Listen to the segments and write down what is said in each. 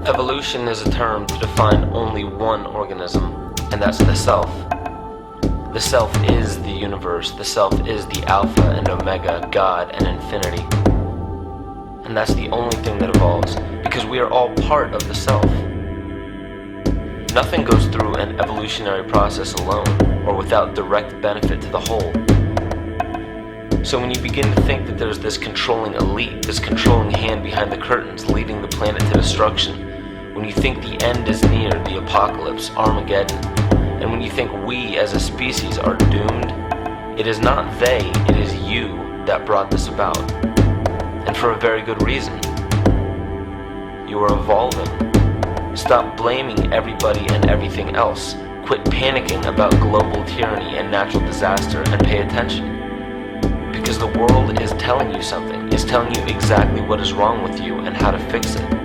Evolution is a term to define only one organism, and that's the self. The self is the universe, the self is the Alpha and Omega, God and infinity. And that's the only thing that evolves, because we are all part of the self. Nothing goes through an evolutionary process alone, or without direct benefit to the whole. So when you begin to think that there's this controlling elite, this controlling hand behind the curtains leading the planet to destruction, when you think the end is near, the apocalypse, Armageddon, and when you think we as a species are doomed, it is not they, it is you that brought this about. And for a very good reason. You are evolving. Stop blaming everybody and everything else. Quit panicking about global tyranny and natural disaster and pay attention. Because the world is telling you something, is telling you exactly what is wrong with you and how to fix it.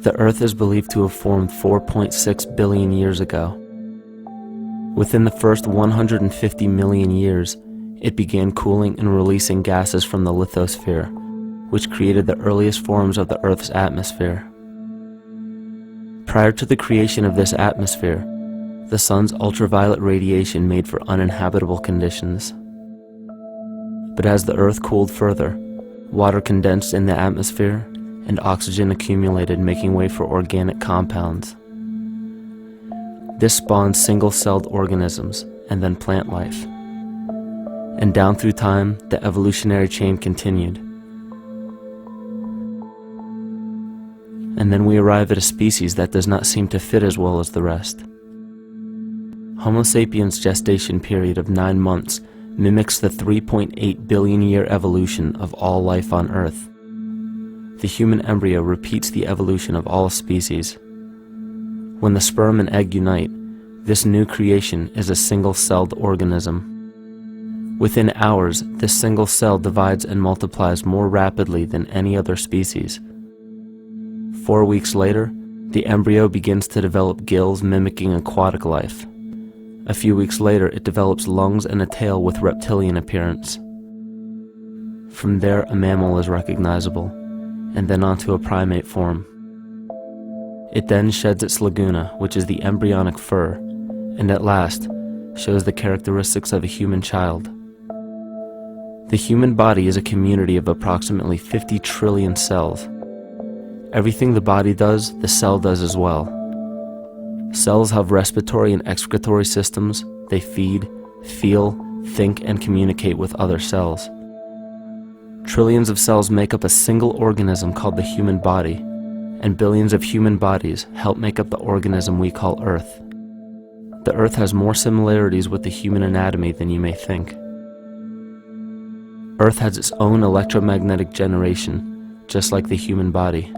The Earth is believed to have formed 4.6 billion years ago. Within the first 150 million years, it began cooling and releasing gases from the lithosphere, which created the earliest forms of the Earth's atmosphere. Prior to the creation of this atmosphere, the sun's ultraviolet radiation made for uninhabitable conditions. But as the Earth cooled further, water condensed in the atmosphere and oxygen accumulated, making way for organic compounds. This spawned single-celled organisms and then plant life. And down through time, the evolutionary chain continued. And then we arrive at a species that does not seem to fit as well as the rest. Homo sapiens' gestation period of 9 months mimics the 3.8 billion year evolution of all life on Earth. The human embryo repeats the evolution of all species. When the sperm and egg unite, this new creation is a single-celled organism. Within hours, this single cell divides and multiplies more rapidly than any other species. 4 weeks later, the embryo begins to develop gills mimicking aquatic life. A few weeks later, it develops lungs and a tail with reptilian appearance. From there, a mammal is recognizable, and then onto a primate form. It then sheds its laguna, which is the embryonic fur, and at last shows the characteristics of a human child. The human body is a community of approximately 50 trillion cells. Everything the body does, the cell does as well. Cells have respiratory and excretory systems. They feed, feel, think, and communicate with other cells. Trillions of cells make up a single organism called the human body, and billions of human bodies help make up the organism we call Earth. The Earth has more similarities with the human anatomy than you may think. Earth has its own electromagnetic generation, just like the human body.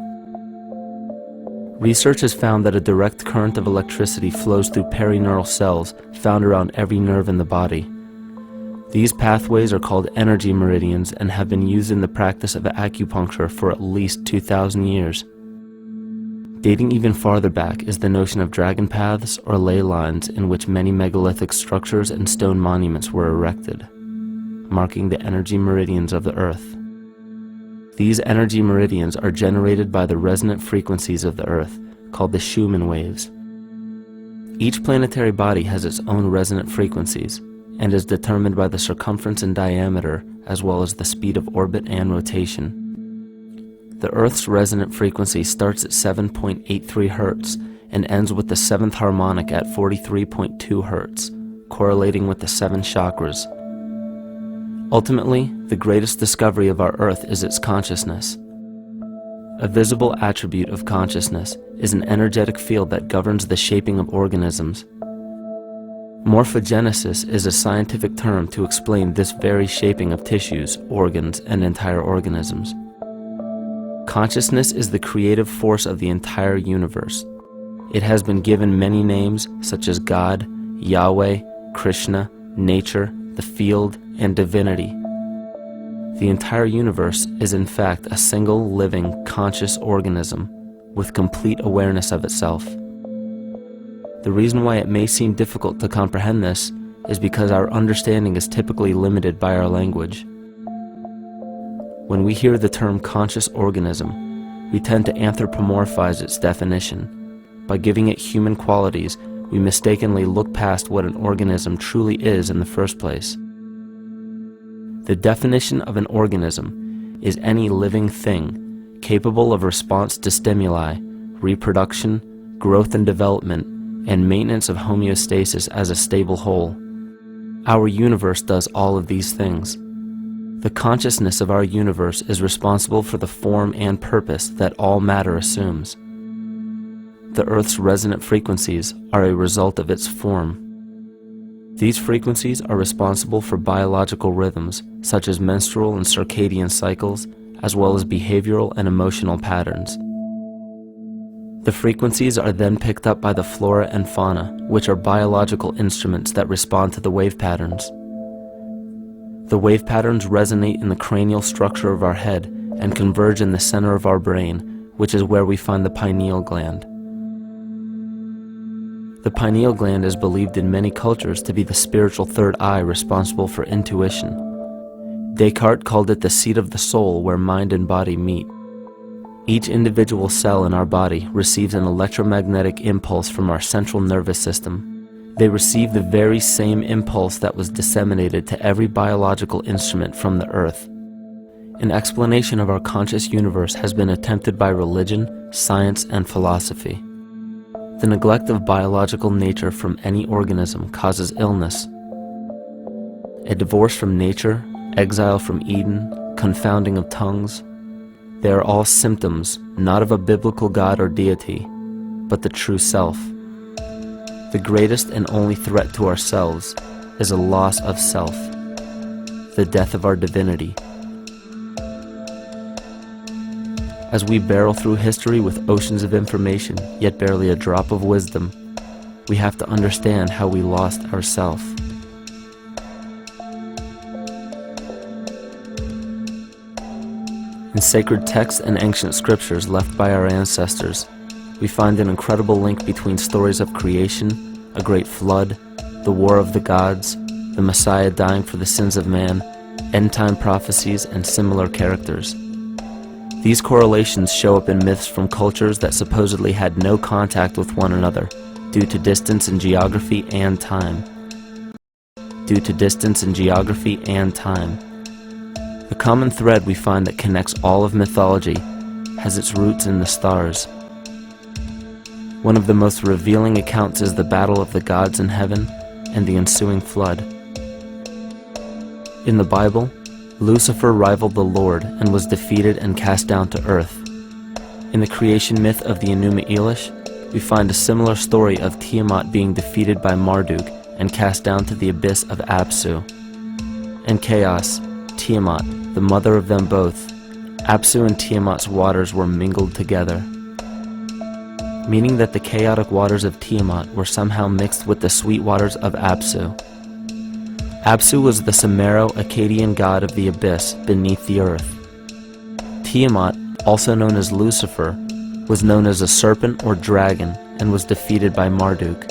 Research has found that a direct current of electricity flows through perineural cells found around every nerve in the body. These pathways are called energy meridians and have been used in the practice of acupuncture for at least 2,000 years. Dating even farther back is the notion of dragon paths or ley lines in which many megalithic structures and stone monuments were erected, marking the energy meridians of the Earth. These energy meridians are generated by the resonant frequencies of the Earth, called the Schumann waves. Each planetary body has its own resonant frequencies and is determined by the circumference and diameter as well as the speed of orbit and rotation. The Earth's resonant frequency starts at 7.83 Hz and ends with the 7th harmonic at 43.2 Hz, correlating with the 7 chakras. Ultimately, the greatest discovery of our Earth is its consciousness. A visible attribute of consciousness is an energetic field that governs the shaping of organisms. Morphogenesis is a scientific term to explain this very shaping of tissues, organs, and entire organisms. Consciousness is the creative force of the entire universe. It has been given many names such as God, Yahweh, Krishna, nature, the field, and divinity. The entire universe is in fact a single living, conscious organism with complete awareness of itself. The reason why it may seem difficult to comprehend this is because our understanding is typically limited by our language. When we hear the term conscious organism, we tend to anthropomorphize its definition. By giving it human qualities, we mistakenly look past what an organism truly is in the first place. The definition of an organism is any living thing capable of response to stimuli, reproduction, growth and development, and maintenance of homeostasis as a stable whole. Our universe does all of these things. The consciousness of our universe is responsible for the form and purpose that all matter assumes. The Earth's resonant frequencies are a result of its form. These frequencies are responsible for biological rhythms, such as menstrual and circadian cycles, as well as behavioral and emotional patterns. The frequencies are then picked up by the flora and fauna, which are biological instruments that respond to the wave patterns. The wave patterns resonate in the cranial structure of our head and converge in the center of our brain, which is where we find the pineal gland. The pineal gland is believed in many cultures to be the spiritual third eye responsible for intuition. Descartes called it the seat of the soul where mind and body meet. Each individual cell in our body receives an electromagnetic impulse from our central nervous system. They receive the very same impulse that was disseminated to every biological instrument from the earth. An explanation of our conscious universe has been attempted by religion, science, and philosophy. The neglect of biological nature from any organism causes illness. A divorce from nature, exile from Eden, confounding of tongues. They are all symptoms, not of a biblical God or deity, but the true self. The greatest and only threat to ourselves is a loss of self, the death of our divinity. As we barrel through history with oceans of information, yet barely a drop of wisdom, we have to understand how we lost ourself. In sacred texts and ancient scriptures left by our ancestors, we find an incredible link between stories of creation, a great flood, the war of the gods, the Messiah dying for the sins of man, end-time prophecies, and similar characters. These correlations show up in myths from cultures that supposedly had no contact with one another due to distance in geography and time. The common thread we find that connects all of mythology has its roots in the stars. One of the most revealing accounts is the battle of the gods in heaven and the ensuing flood. In the Bible, Lucifer rivaled the Lord and was defeated and cast down to earth. In the creation myth of the Enuma Elish, we find a similar story of Tiamat being defeated by Marduk and cast down to the abyss of Apsu. In chaos, Tiamat, the mother of them both, Apsu and Tiamat's waters were mingled together, meaning that the chaotic waters of Tiamat were somehow mixed with the sweet waters of Apsu. Apsu was the Sumero-Akkadian god of the abyss beneath the earth. Tiamat, also known as Lucifer, was known as a serpent or dragon and was defeated by Marduk.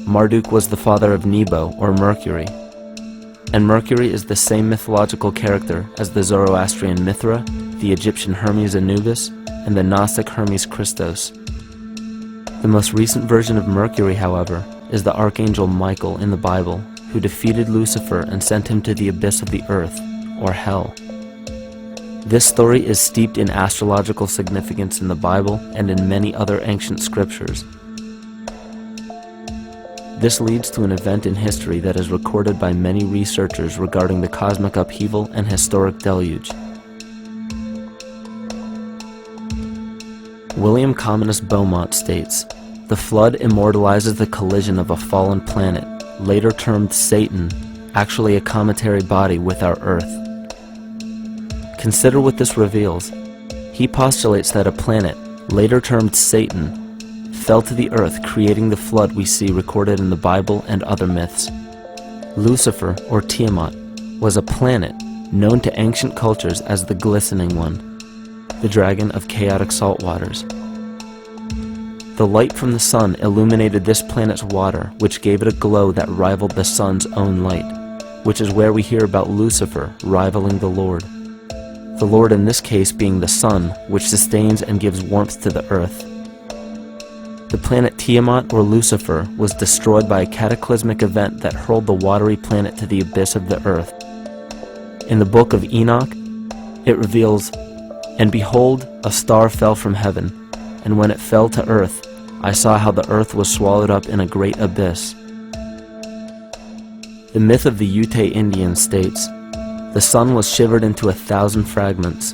Marduk was the father of Nebo or Mercury, and Mercury is the same mythological character as the Zoroastrian Mithra, the Egyptian Hermes Anubis, and the Gnostic Hermes Christos. The most recent version of Mercury, however, is the Archangel Michael in the Bible, who defeated Lucifer and sent him to the abyss of the earth, or hell. This story is steeped in astrological significance in the Bible and in many other ancient scriptures. This leads to an event in history that is recorded by many researchers regarding the cosmic upheaval and historic deluge. William Commonus Beaumont states, "The flood immortalizes the collision of a fallen planet, later termed Satan, actually a cometary body with our Earth." Consider what this reveals. He postulates that a planet, later termed Satan, fell to the earth, creating the flood we see recorded in the Bible and other myths. Lucifer, or Tiamat, was a planet known to ancient cultures as the Glistening One, the dragon of chaotic salt waters. The light from the sun illuminated this planet's water, which gave it a glow that rivaled the sun's own light, which is where we hear about Lucifer rivaling the Lord. The Lord in this case being the sun, which sustains and gives warmth to the earth. The planet Tiamat, or Lucifer, was destroyed by a cataclysmic event that hurled the watery planet to the abyss of the earth. In the book of Enoch, it reveals, "And behold, a star fell from heaven, and when it fell to earth, I saw how the earth was swallowed up in a great abyss." The myth of the Ute Indians states, "The sun was shivered into 1,000 fragments,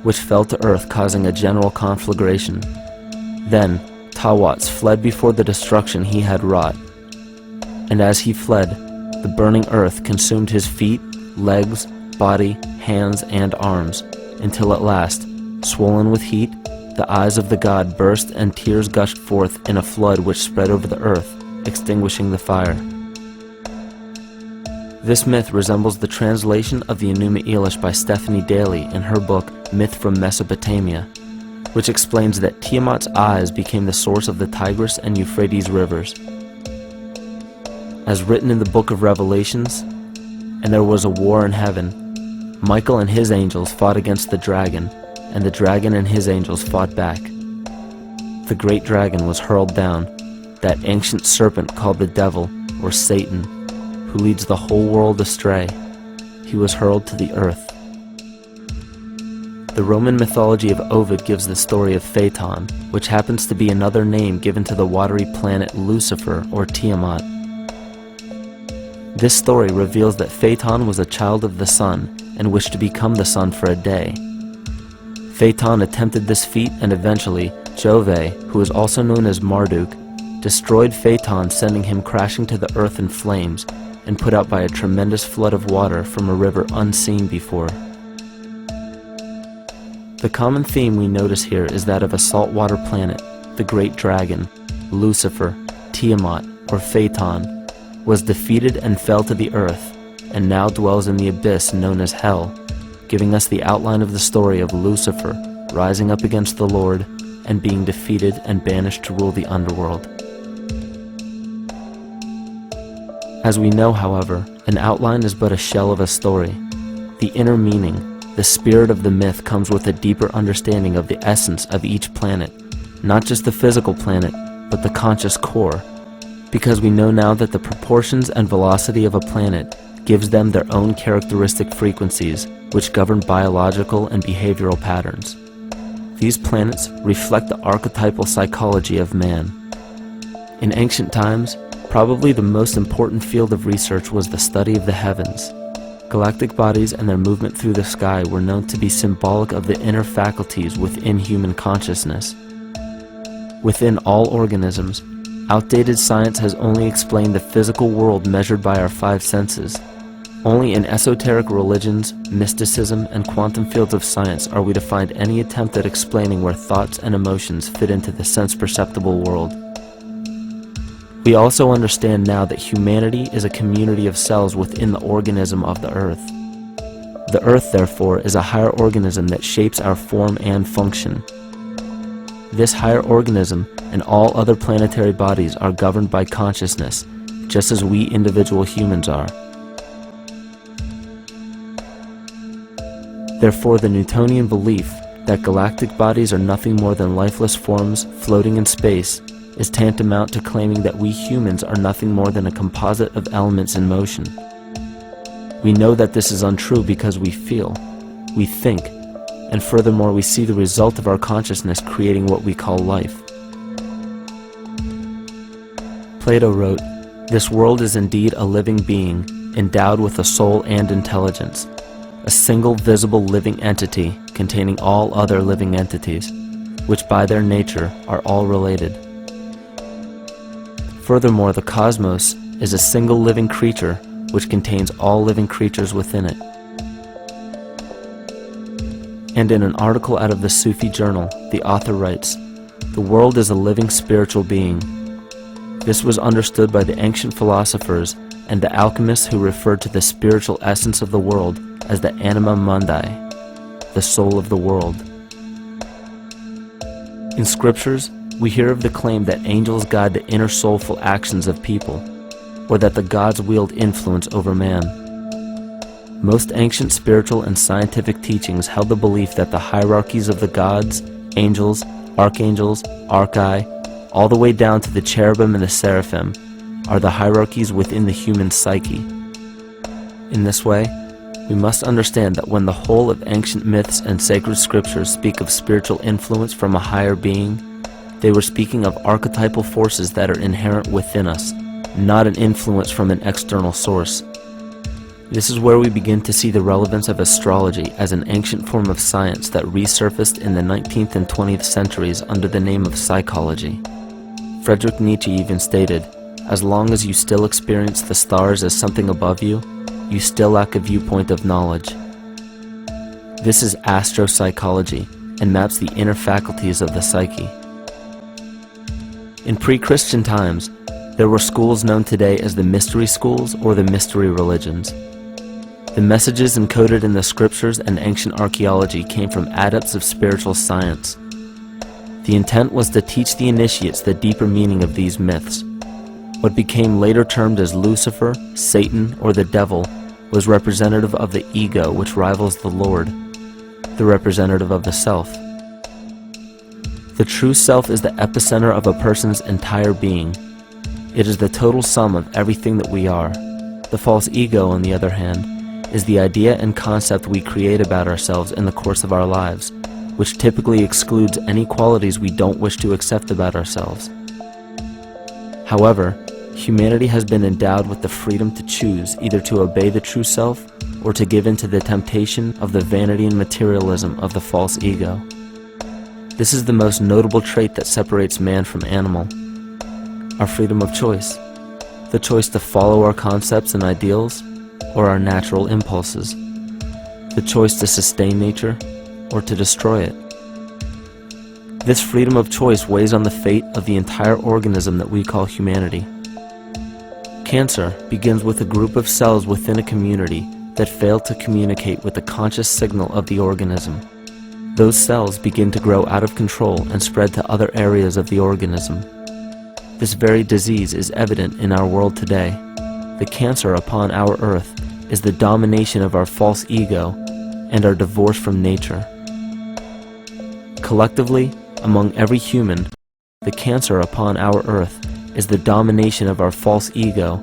which fell to earth, causing a general conflagration. Then Tawats fled before the destruction he had wrought. And as he fled, the burning earth consumed his feet, legs, body, hands, and arms, until at last, swollen with heat, the eyes of the god burst and tears gushed forth in a flood which spread over the earth, extinguishing the fire." This myth resembles the translation of the Enuma Elish by Stephanie Daly in her book Myth from Mesopotamia, which explains that Tiamat's eyes became the source of the Tigris and Euphrates rivers. As written in the book of Revelations, "And there was a war in heaven. Michael and his angels fought against the dragon, and the dragon and his angels fought back. The great dragon was hurled down, that ancient serpent called the devil, or Satan, who leads the whole world astray. He was hurled to the earth." The Roman mythology of Ovid gives the story of Phaeton, which happens to be another name given to the watery planet Lucifer, or Tiamat. This story reveals that Phaeton was a child of the sun and wished to become the sun for a day. Phaeton attempted this feat, and eventually Jove, who is also known as Marduk, destroyed Phaeton, sending him crashing to the earth in flames and put out by a tremendous flood of water from a river unseen before. The common theme we notice here is that of a saltwater planet, the great dragon, Lucifer, Tiamat, or Phaeton, was defeated and fell to the earth, and now dwells in the abyss known as hell, giving us the outline of the story of Lucifer rising up against the Lord and being defeated and banished to rule the underworld. As we know, however, an outline is but a shell of a story. The inner meaning, the spirit of the myth, comes with a deeper understanding of the essence of each planet, not just the physical planet, but the conscious core, because we know now that the proportions and velocity of a planet gives them their own characteristic frequencies, which govern biological and behavioral patterns. These planets reflect the archetypal psychology of man. In ancient times, probably the most important field of research was the study of the heavens. Galactic bodies and their movement through the sky were known to be symbolic of the inner faculties within human consciousness. Within all organisms, outdated science has only explained the physical world measured by our five senses. Only in esoteric religions, mysticism, and quantum fields of science are we to find any attempt at explaining where thoughts and emotions fit into the sense-perceptible world. We also understand now that humanity is a community of cells within the organism of the Earth. The Earth, therefore, is a higher organism that shapes our form and function. This higher organism and all other planetary bodies are governed by consciousness, just as we individual humans are. Therefore, the Newtonian belief that galactic bodies are nothing more than lifeless forms floating in space is tantamount to claiming that we humans are nothing more than a composite of elements in motion. We know that this is untrue because we feel, we think, and furthermore we see the result of our consciousness creating what we call life. Plato wrote, "This world is indeed a living being, endowed with a soul and intelligence, a single visible living entity containing all other living entities, which by their nature are all related." Furthermore, the cosmos is a single living creature which contains all living creatures within it. And in an article out of the Sufi journal, the author writes, "The world is a living spiritual being." This was understood by the ancient philosophers and the alchemists who referred to the spiritual essence of the world as the anima mundi, the soul of the world. In scriptures, we hear of the claim that angels guide the inner soulful actions of people, or that the gods wield influence over man. Most ancient spiritual and scientific teachings held the belief that the hierarchies of the gods, angels, archangels, archai, all the way down to the cherubim and the seraphim, are the hierarchies within the human psyche. In this way, we must understand that when the whole of ancient myths and sacred scriptures speak of spiritual influence from a higher being, they were speaking of archetypal forces that are inherent within us, not an influence from an external source. This is where we begin to see the relevance of astrology as an ancient form of science that resurfaced in the 19th and 20th centuries under the name of psychology. Friedrich Nietzsche even stated, "As long as you still experience the stars as something above you, you still lack a viewpoint of knowledge." This is astropsychology and maps the inner faculties of the psyche. In pre-Christian times, there were schools known today as the mystery schools or the mystery religions. The messages encoded in the scriptures and ancient archaeology came from adepts of spiritual science. The intent was to teach the initiates the deeper meaning of these myths. What became later termed as Lucifer, Satan, or the devil was representative of the ego, which rivals the Lord, the representative of the self. The true self is the epicenter of a person's entire being. It is the total sum of everything that we are. The false ego, on the other hand, is the idea and concept we create about ourselves in the course of our lives, which typically excludes any qualities we don't wish to accept about ourselves. However, humanity has been endowed with the freedom to choose either to obey the true self or to give in to the temptation of the vanity and materialism of the false ego. This is the most notable trait that separates man from animal: our freedom of choice, the choice to follow our concepts and ideals or our natural impulses, the choice to sustain nature or to destroy it. This freedom of choice weighs on the fate of the entire organism that we call humanity. Cancer begins with a group of cells within a community that fail to communicate with the conscious signal of the organism. Those cells begin to grow out of control and spread to other areas of the organism. This very disease is evident in our world today. The cancer upon our earth is the domination of our false ego and our divorce from nature. Collectively, among every human, the cancer upon our earth is the domination of our false ego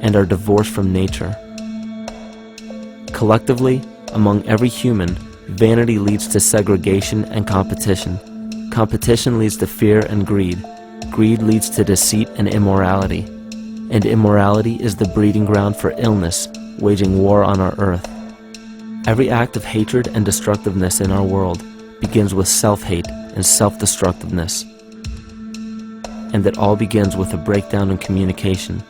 and our divorce from nature. Collectively, among every human, vanity leads to segregation and competition. Competition leads to fear and greed. Greed leads to deceit and immorality. And immorality is the breeding ground for illness, waging war on our earth. Every act of hatred and destructiveness in our world begins with self-hate and self-destructiveness. And that all begins with a breakdown in communication.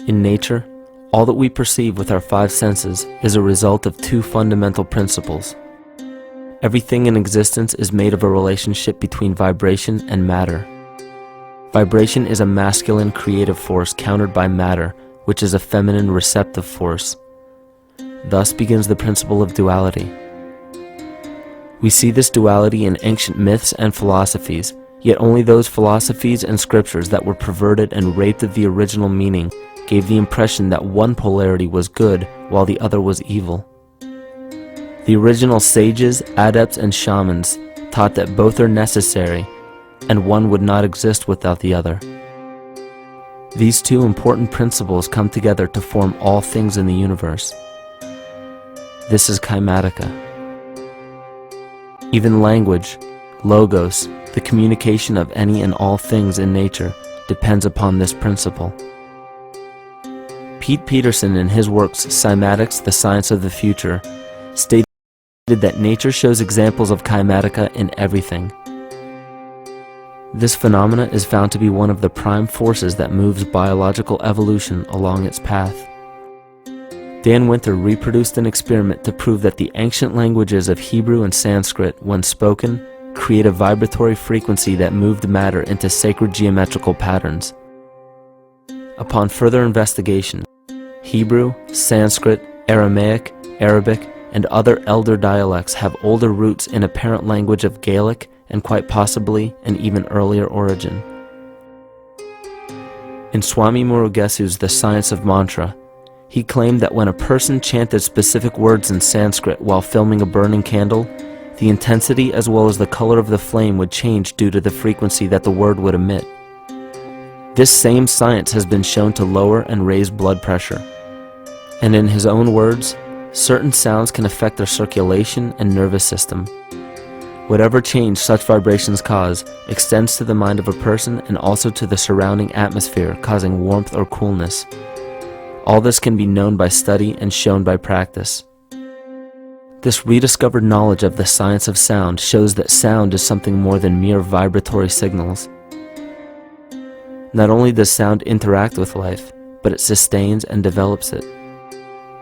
In nature, all that we perceive with our five senses is a result of two fundamental principles. Everything in existence is made of a relationship between vibration and matter. Vibration is a masculine creative force countered by matter, which is a feminine receptive force. Thus begins the principle of duality. We see this duality in ancient myths and philosophies, yet only those philosophies and scriptures that were perverted and raped of the original meaning gave the impression that one polarity was good while the other was evil. The original sages, adepts, and shamans taught that both are necessary, and one would not exist without the other. These two important principles come together to form all things in the universe. This is Kymatica. Even language, logos, the communication of any and all things in nature, depends upon this principle. Pete Peterson, in his works Cymatics, The Science of the Future, stated that nature shows examples of Kymatica in everything. This phenomena is found to be one of the prime forces that moves biological evolution along its path. Dan Winter reproduced an experiment to prove that the ancient languages of Hebrew and Sanskrit, when spoken, create a vibratory frequency that moved matter into sacred geometrical patterns. Upon further investigation, Hebrew, Sanskrit, Aramaic, Arabic, and other elder dialects have older roots in a parent language of Gaelic and quite possibly an even earlier origin. In Swami Murugesu's The Science of Mantra, he claimed that when a person chanted specific words in Sanskrit while filming a burning candle, the intensity as well as the color of the flame would change due to the frequency that the word would emit. This same science has been shown to lower and raise blood pressure. And in his own words, certain sounds can affect their circulation and nervous system. Whatever change such vibrations cause extends to the mind of a person and also to the surrounding atmosphere, causing warmth or coolness. All this can be known by study and shown by practice. This rediscovered knowledge of the science of sound shows that sound is something more than mere vibratory signals. Not only does sound interact with life, but it sustains and develops it.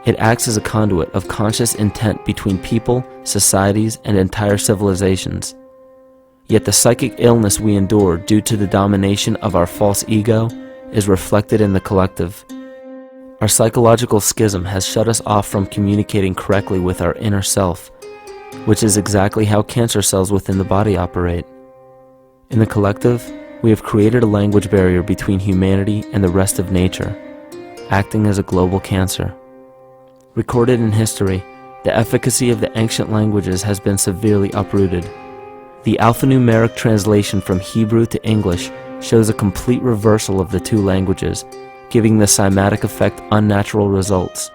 It acts as a conduit of conscious intent between people, societies, and entire civilizations. Yet the psychic illness we endure due to the domination of our false ego is reflected in the collective. Our psychological schism has shut us off from communicating correctly with our inner self, which is exactly how cancer cells within the body operate. In the collective, we have created a language barrier between humanity and the rest of nature, acting as a global cancer. Recorded in history, the efficacy of the ancient languages has been severely uprooted. The alphanumeric translation from Hebrew to English shows a complete reversal of the two languages, giving the cymatic effect unnatural results.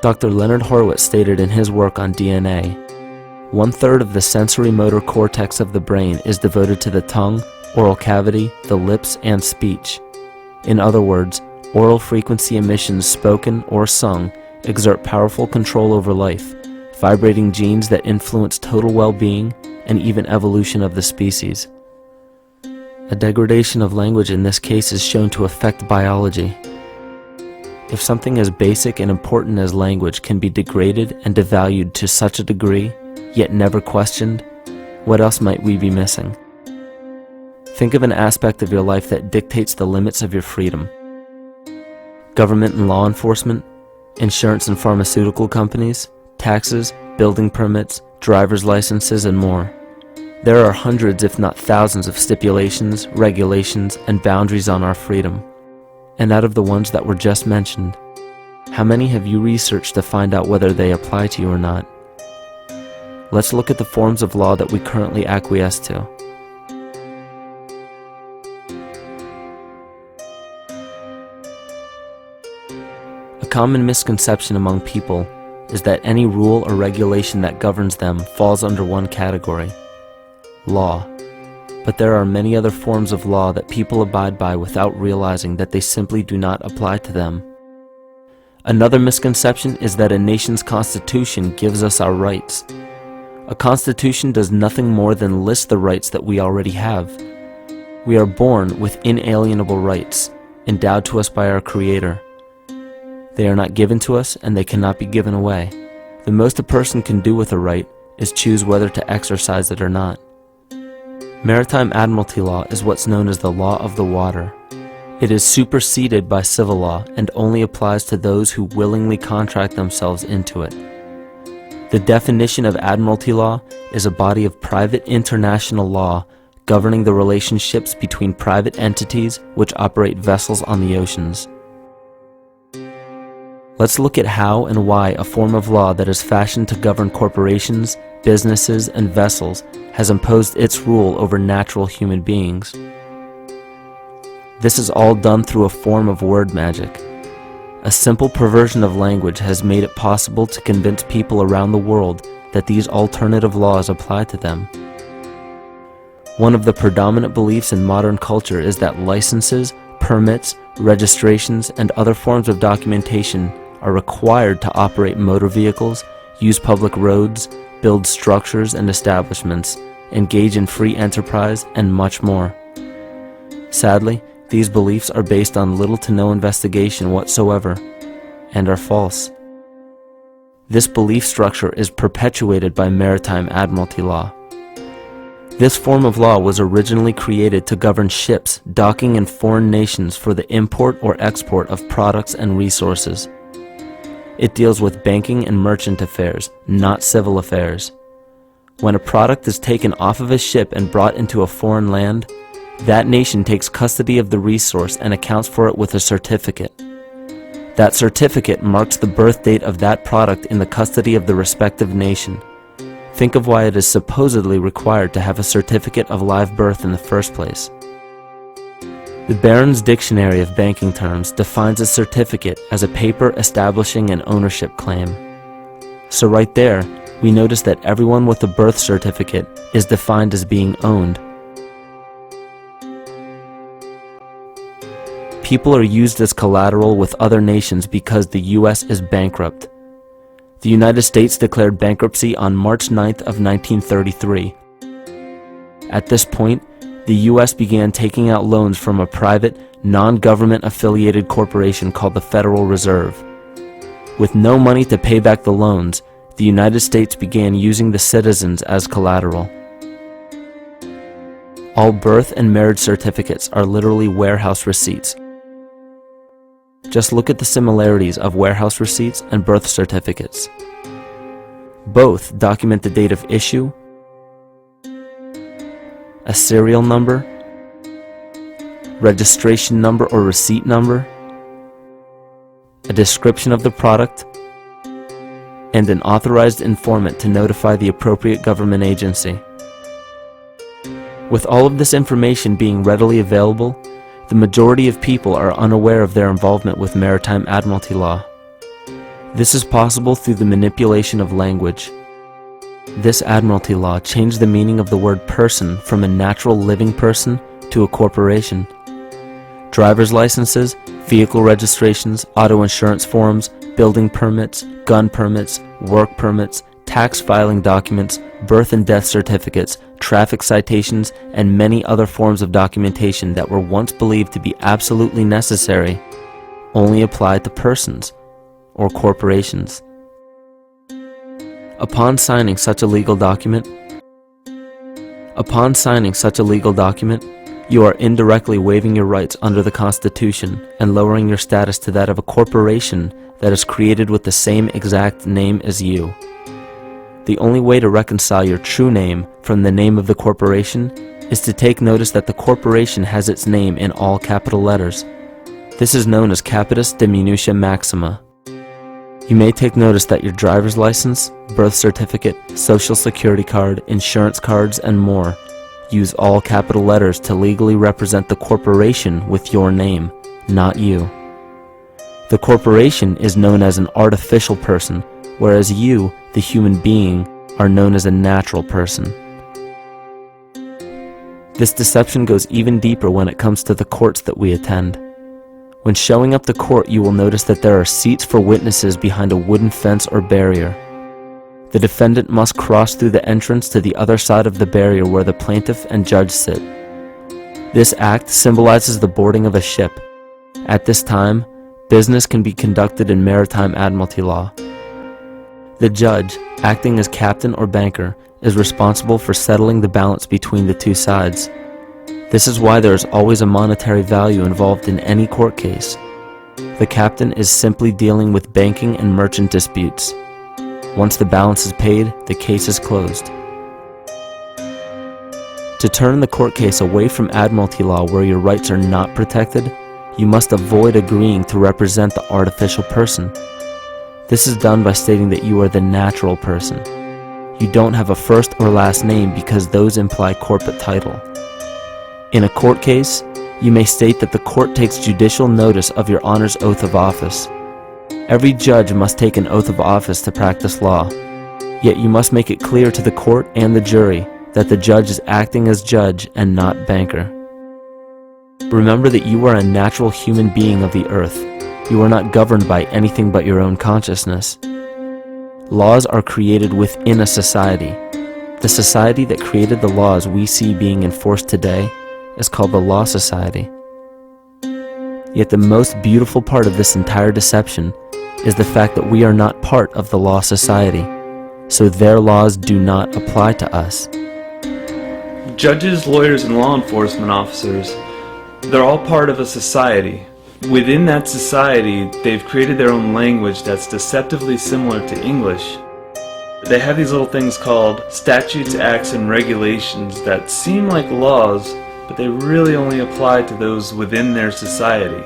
Dr. Leonard Horowitz stated in his work on DNA, 1/3 of the sensory motor cortex of the brain is devoted to the tongue, oral cavity, the lips, and speech. In other words, oral frequency emissions spoken or sung exert powerful control over life, vibrating genes that influence total well-being and even evolution of the species. A degradation of language in this case is shown to affect biology. If something as basic and important as language can be degraded and devalued to such a degree, yet never questioned, what else might we be missing? Think of an aspect of your life that dictates the limits of your freedom. Government and law enforcement, insurance and pharmaceutical companies, taxes, building permits, driver's licenses, and more. There are hundreds if not thousands of stipulations, regulations, and boundaries on our freedom. And out of the ones that were just mentioned, how many have you researched to find out whether they apply to you or not? Let's look at the forms of law that we currently acquiesce to. A common misconception among people is that any rule or regulation that governs them falls under one category: law. But there are many other forms of law that people abide by without realizing that they simply do not apply to them. Another misconception is that a nation's constitution gives us our rights. A constitution does nothing more than list the rights that we already have. We are born with inalienable rights, endowed to us by our Creator. They are not given to us, and they cannot be given away. The most a person can do with a right is choose whether to exercise it or not. Maritime Admiralty law is what's known as the law of the water. It is superseded by civil law and only applies to those who willingly contract themselves into it. The definition of Admiralty law is a body of private international law governing the relationships between private entities which operate vessels on the oceans. Let's look at how and why a form of law that is fashioned to govern corporations, businesses, and vessels has imposed its rule over natural human beings. This is all done through a form of word magic. A simple perversion of language has made it possible to convince people around the world that these alternative laws apply to them. One of the predominant beliefs in modern culture is that licenses, permits, registrations, and other forms of documentation are required to operate motor vehicles, use public roads, build structures and establishments, engage in free enterprise, and much more. Sadly, these beliefs are based on little to no investigation whatsoever, and are false. This belief structure is perpetuated by maritime admiralty law. This form of law was originally created to govern ships docking in foreign nations for the import or export of products and resources. It deals with banking and merchant affairs, not civil affairs. When a product is taken off of a ship and brought into a foreign land, that nation takes custody of the resource and accounts for it with a certificate. That certificate marks the birth date of that product in the custody of the respective nation. Think of why it is supposedly required to have a certificate of live birth in the first place. The Barron's Dictionary of Banking Terms defines a certificate as a paper establishing an ownership claim. So right there, we notice that everyone with a birth certificate is defined as being owned. People are used as collateral with other nations because the U.S. is bankrupt. The United States declared bankruptcy on March 9th of 1933. At this point, the U.S. began taking out loans from a private, non-government affiliated corporation called the Federal Reserve. With no money to pay back the loans, the United States began using the citizens as collateral. All birth and marriage certificates are literally warehouse receipts. Just look at the similarities of warehouse receipts and birth certificates. Both document the date of issue, a serial number, registration number or receipt number, a description of the product, and an authorized informant to notify the appropriate government agency. With all of this information being readily available, the majority of people are unaware of their involvement with maritime admiralty law. This is possible through the manipulation of language. This admiralty law changed the meaning of the word person from a natural living person to a corporation. Driver's licenses, vehicle registrations, auto insurance forms, building permits, gun permits, work permits, tax filing documents, birth and death certificates, traffic citations, and many other forms of documentation that were once believed to be absolutely necessary only applied to persons or corporations. Upon signing such a legal document, you are indirectly waiving your rights under the Constitution and lowering your status to that of a corporation that is created with the same exact name as you. The only way to reconcile your true name from the name of the corporation is to take notice that the corporation has its name in all capital letters. This is known as capitis diminutia maxima. You may take notice that your driver's license, birth certificate, social security card, insurance cards, and more use all capital letters to legally represent the corporation with your name, not you. The corporation is known as an artificial person, whereas you, the human being, are known as a natural person. This deception goes even deeper when it comes to the courts that we attend. When showing up to court, you will notice that there are seats for witnesses behind a wooden fence or barrier. The defendant must cross through the entrance to the other side of the barrier where the plaintiff and judge sit. This act symbolizes the boarding of a ship. At this time, business can be conducted in maritime admiralty law. The judge, acting as captain or banker, is responsible for settling the balance between the two sides. This is why there is always a monetary value involved in any court case. The captain is simply dealing with banking and merchant disputes. Once the balance is paid, the case is closed. To turn the court case away from admiralty law where your rights are not protected, you must avoid agreeing to represent the artificial person. This is done by stating that you are the natural person. You don't have a first or last name because those imply corporate title. In a court case, you may state that the court takes judicial notice of your honor's oath of office. Every judge must take an oath of office to practice law, yet you must make it clear to the court and the jury that the judge is acting as judge and not banker. Remember that you are a natural human being of the earth. You are not governed by anything but your own consciousness. Laws are created within a society. The society that created the laws we see being enforced today is called the Law Society. Yet the most beautiful part of this entire deception is the fact that we are not part of the Law Society, so their laws do not apply to us. Judges, lawyers, and law enforcement officers, they're all part of a society. Within that society, they've created their own language that's deceptively similar to English. They have these little things called statutes, acts, and regulations that seem like laws, but they really only apply to those within their society.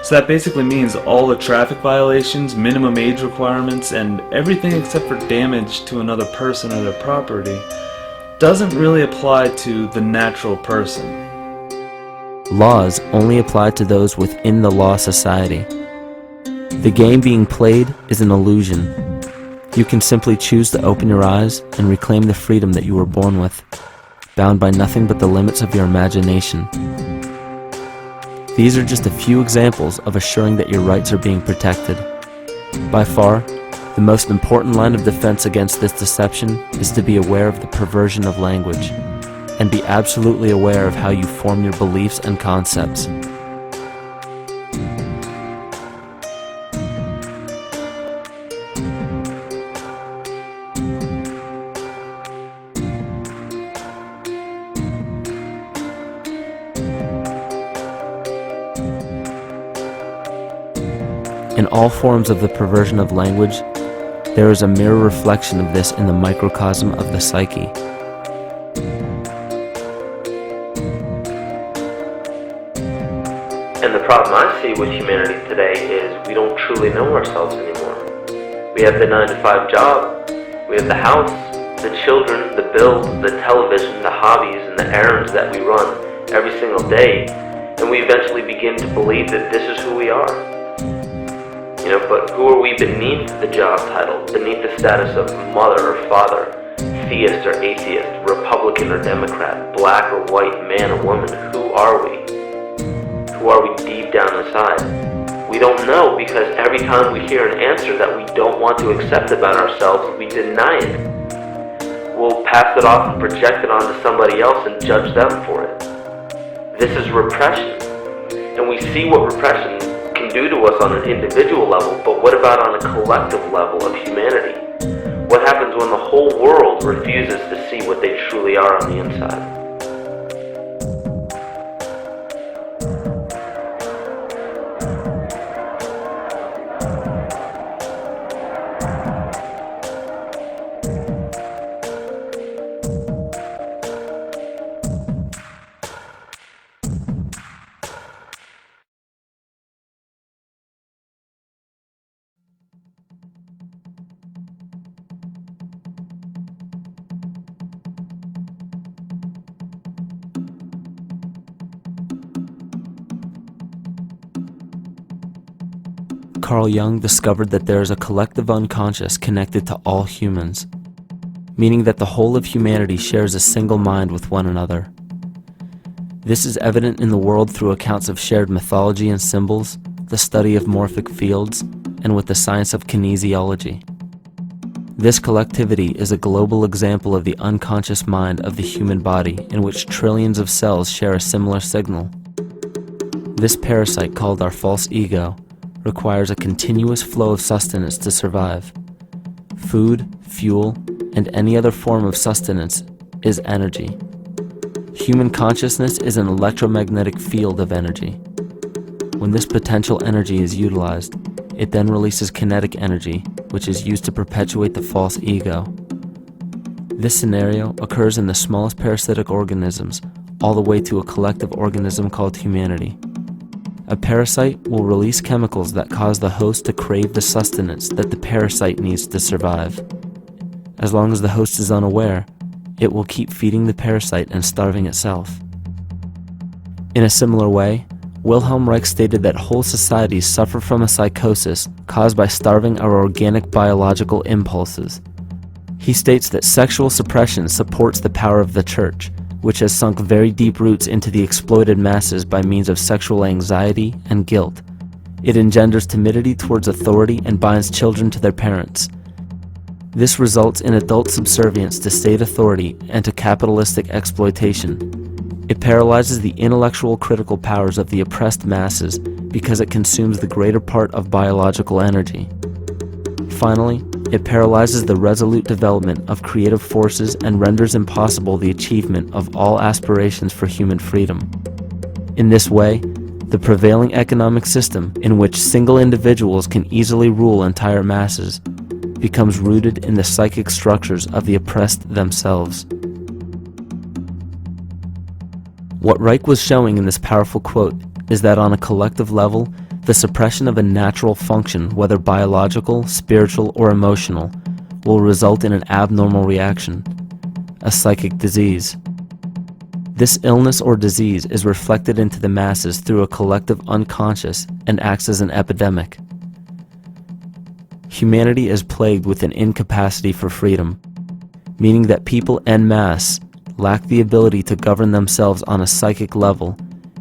So that basically means all the traffic violations, minimum age requirements, and everything except for damage to another person or their property doesn't really apply to the natural person. Laws only apply to those within the Law Society. The game being played is an illusion. You can simply choose to open your eyes and reclaim the freedom that you were born with, bound by nothing but the limits of your imagination. These are just a few examples of assuring that your rights are being protected. By far, the most important line of defense against this deception is to be aware of the perversion of language, and be absolutely aware of how you form your beliefs and concepts. In all forms of the perversion of language, there is a mirror reflection of this in the microcosm of the psyche. And the problem I see with humanity today is we don't truly know ourselves anymore. We have the 9-to-5 job, we have the house, the children, the bills, the television, the hobbies, and the errands that we run every single day, and we eventually begin to believe that this is who we are. But who are we beneath the job title, beneath the status of mother or father, theist or atheist, Republican or Democrat, black or white, man or woman? Who are we? Who are we deep down inside? We don't know, because every time we hear an answer that we don't want to accept about ourselves, we deny it. We'll pass it off and project it onto somebody else and judge them for it. This is repression, and we see what repression can do to us on an individual level, but what about on a collective level of humanity? What happens when the whole world refuses to see what they truly are on the inside? Carl Jung discovered that there is a collective unconscious connected to all humans, meaning that the whole of humanity shares a single mind with one another. This is evident in the world through accounts of shared mythology and symbols, the study of morphic fields, and with the science of kinesiology. This collectivity is a global example of the unconscious mind of the human body, in which trillions of cells share a similar signal. This parasite, called our false ego, requires a continuous flow of sustenance to survive. food, fuel, and any other form of sustenance is energy. Human consciousness is an electromagnetic field of energy. When this potential energy is utilized, it then releases kinetic energy, which is used to perpetuate the false ego. This scenario occurs in the smallest parasitic organisms, all the way to a collective organism called humanity. A parasite will release chemicals that cause the host to crave the sustenance that the parasite needs to survive. As long as the host is unaware, it will keep feeding the parasite and starving itself. In a similar way, Wilhelm Reich stated that whole societies suffer from a psychosis caused by starving our organic biological impulses. He states that sexual suppression supports the power of the church, which has sunk very deep roots into the exploited masses by means of sexual anxiety and guilt. It engenders timidity towards authority and binds children to their parents. This results in adult subservience to state authority and to capitalistic exploitation. It paralyzes the intellectual critical powers of the oppressed masses because it consumes the greater part of biological energy. Finally, it paralyzes the resolute development of creative forces and renders impossible the achievement of all aspirations for human freedom. In this way, the prevailing economic system, in which single individuals can easily rule entire masses, becomes rooted in the psychic structures of the oppressed themselves. What Reich was showing in this powerful quote is that on a collective level, the suppression of a natural function, whether biological, spiritual, or emotional, will result in an abnormal reaction, a psychic disease. This illness or disease is reflected into the masses through a collective unconscious and acts as an epidemic. Humanity is plagued with an incapacity for freedom, meaning that people en masse lack the ability to govern themselves on a psychic level,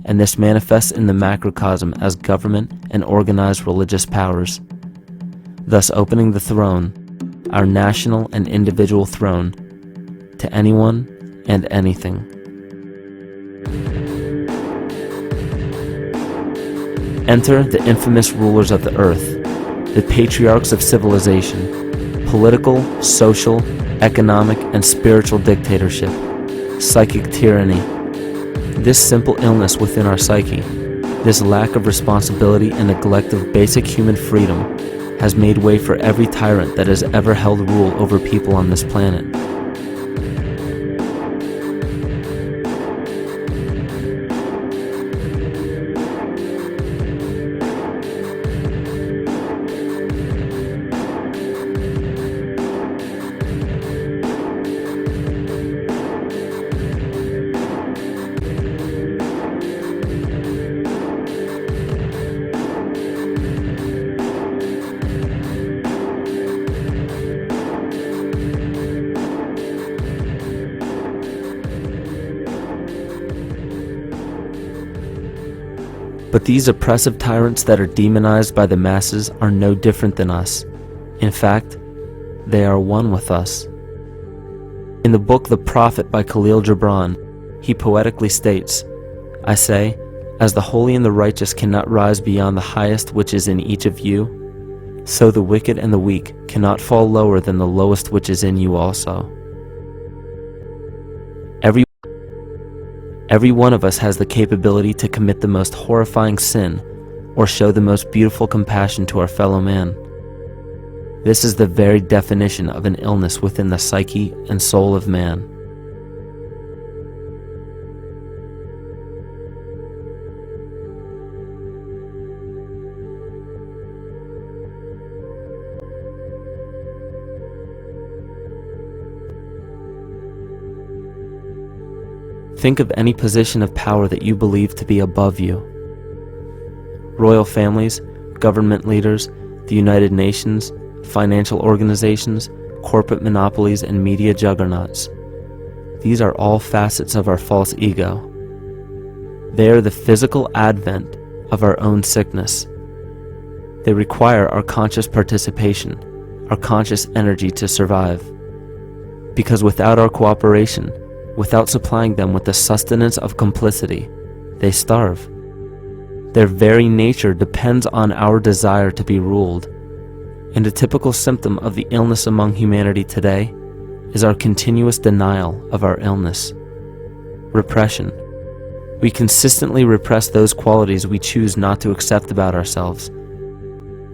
and this manifests in the macrocosm as government and organized religious powers, thus opening the throne, our national and individual throne, to anyone and anything. Enter the infamous rulers of the earth, the patriarchs of civilization, political, social, economic, and spiritual dictatorship, psychic tyranny. This simple illness within our psyche, this lack of responsibility and neglect of basic human freedom, has made way for every tyrant that has ever held rule over people on this planet. But these oppressive tyrants that are demonized by the masses are no different than us. In fact, they are one with us. In the book The Prophet by Khalil Gibran, he poetically states, "I say, as the holy and the righteous cannot rise beyond the highest which is in each of you, so the wicked and the weak cannot fall lower than the lowest which is in you also." Every one of us has the capability to commit the most horrifying sin or show the most beautiful compassion to our fellow man. This is the very definition of an illness within the psyche and soul of man. Think of any position of power that you believe to be above you. Royal families, government leaders, the United Nations, financial organizations, corporate monopolies, and media juggernauts. These are all facets of our false ego. They are the physical advent of our own sickness. They require our conscious participation, our conscious energy to survive. Because without our cooperation, without supplying them with the sustenance of complicity, they starve. Their very nature depends on our desire to be ruled. And a typical symptom of the illness among humanity today is our continuous denial of our illness. Repression. We consistently repress those qualities we choose not to accept about ourselves.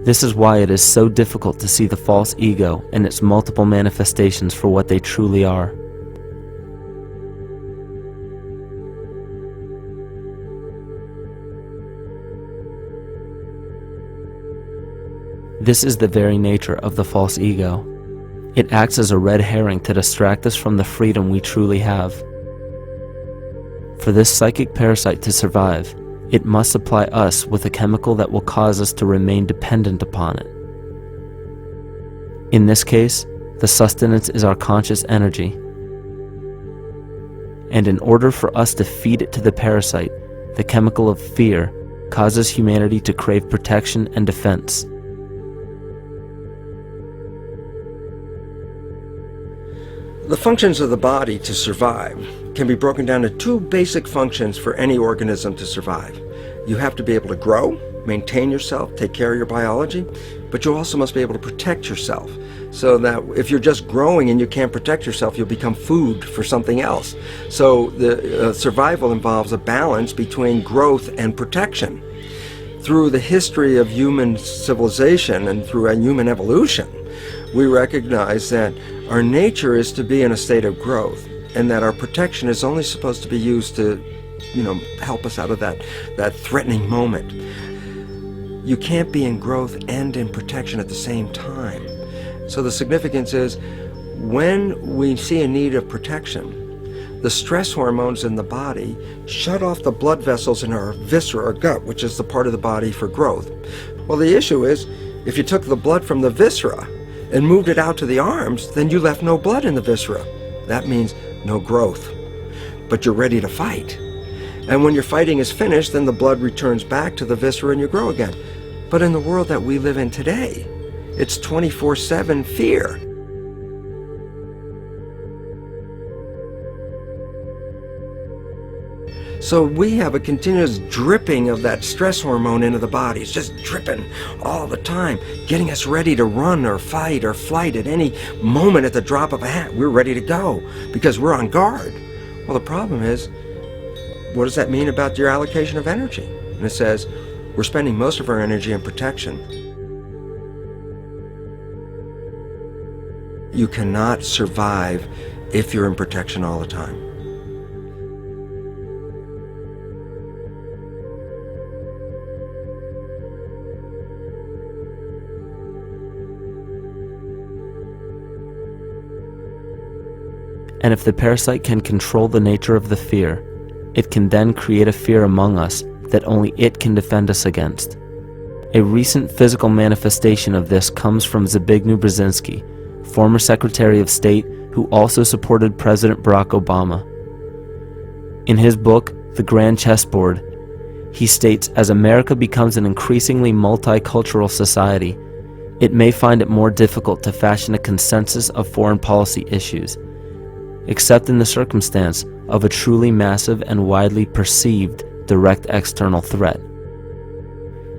This is why it is so difficult to see the false ego and its multiple manifestations for what they truly are. This is the very nature of the false ego. It acts as a red herring to distract us from the freedom we truly have. For this psychic parasite to survive, it must supply us with a chemical that will cause us to remain dependent upon it. In this case, the sustenance is our conscious energy. And in order for us to feed it to the parasite, the chemical of fear causes humanity to crave protection and defense. The functions of the body to survive can be broken down to two basic functions for any organism to survive. You have to be able to grow, maintain yourself, take care of your biology, but you also must be able to protect yourself, so that if you're just growing and you can't protect yourself, you'll become food for something else. So the survival involves a balance between growth and protection. Through the history of human civilization and through human evolution, we recognize that our nature is to be in a state of growth, and that our protection is only supposed to be used to, help us out of that threatening moment. You can't be in growth and in protection at the same time. So the significance is, when we see a need of protection, the stress hormones in the body shut off the blood vessels in our viscera or gut, which is the part of the body for growth. Well, the issue is, if you took the blood from the viscera and moved it out to the arms, then you left no blood in the viscera. That means no growth. But you're ready to fight. And when your fighting is finished, then the blood returns back to the viscera and you grow again. But in the world that we live in today, it's 24/7 fear. So we have a continuous dripping of that stress hormone into the body. It's just dripping all the time, getting us ready to run or fight or flight at any moment at the drop of a hat. We're ready to go because we're on guard. Well, the problem is, what does that mean about your allocation of energy? And it says, we're spending most of our energy in protection. You cannot survive if you're in protection all the time. And if the parasite can control the nature of the fear, it can then create a fear among us that only it can defend us against. A recent physical manifestation of this comes from Zbigniew Brzezinski, former Secretary of State who also supported President Barack Obama. In his book, The Grand Chessboard, he states, as America becomes an increasingly multicultural society, it may find it more difficult to fashion a consensus of foreign policy issues, except in the circumstance of a truly massive and widely perceived direct external threat.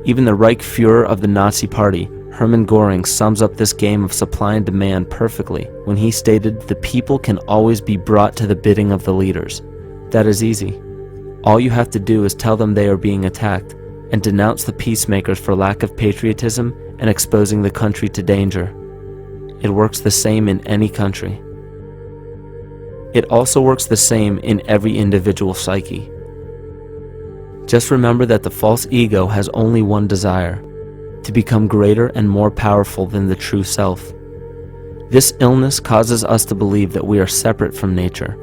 Even the Reichsfuhrer of the Nazi Party, Hermann Göring, sums up this game of supply and demand perfectly when he stated, "The people can always be brought to the bidding of the leaders." That is easy. All you have to do is tell them they are being attacked and denounce the peacemakers for lack of patriotism and exposing the country to danger. It works the same in any country. It also works the same in every individual psyche. Just remember that the false ego has only one desire: to become greater and more powerful than the true self. This illness causes us to believe that we are separate from nature.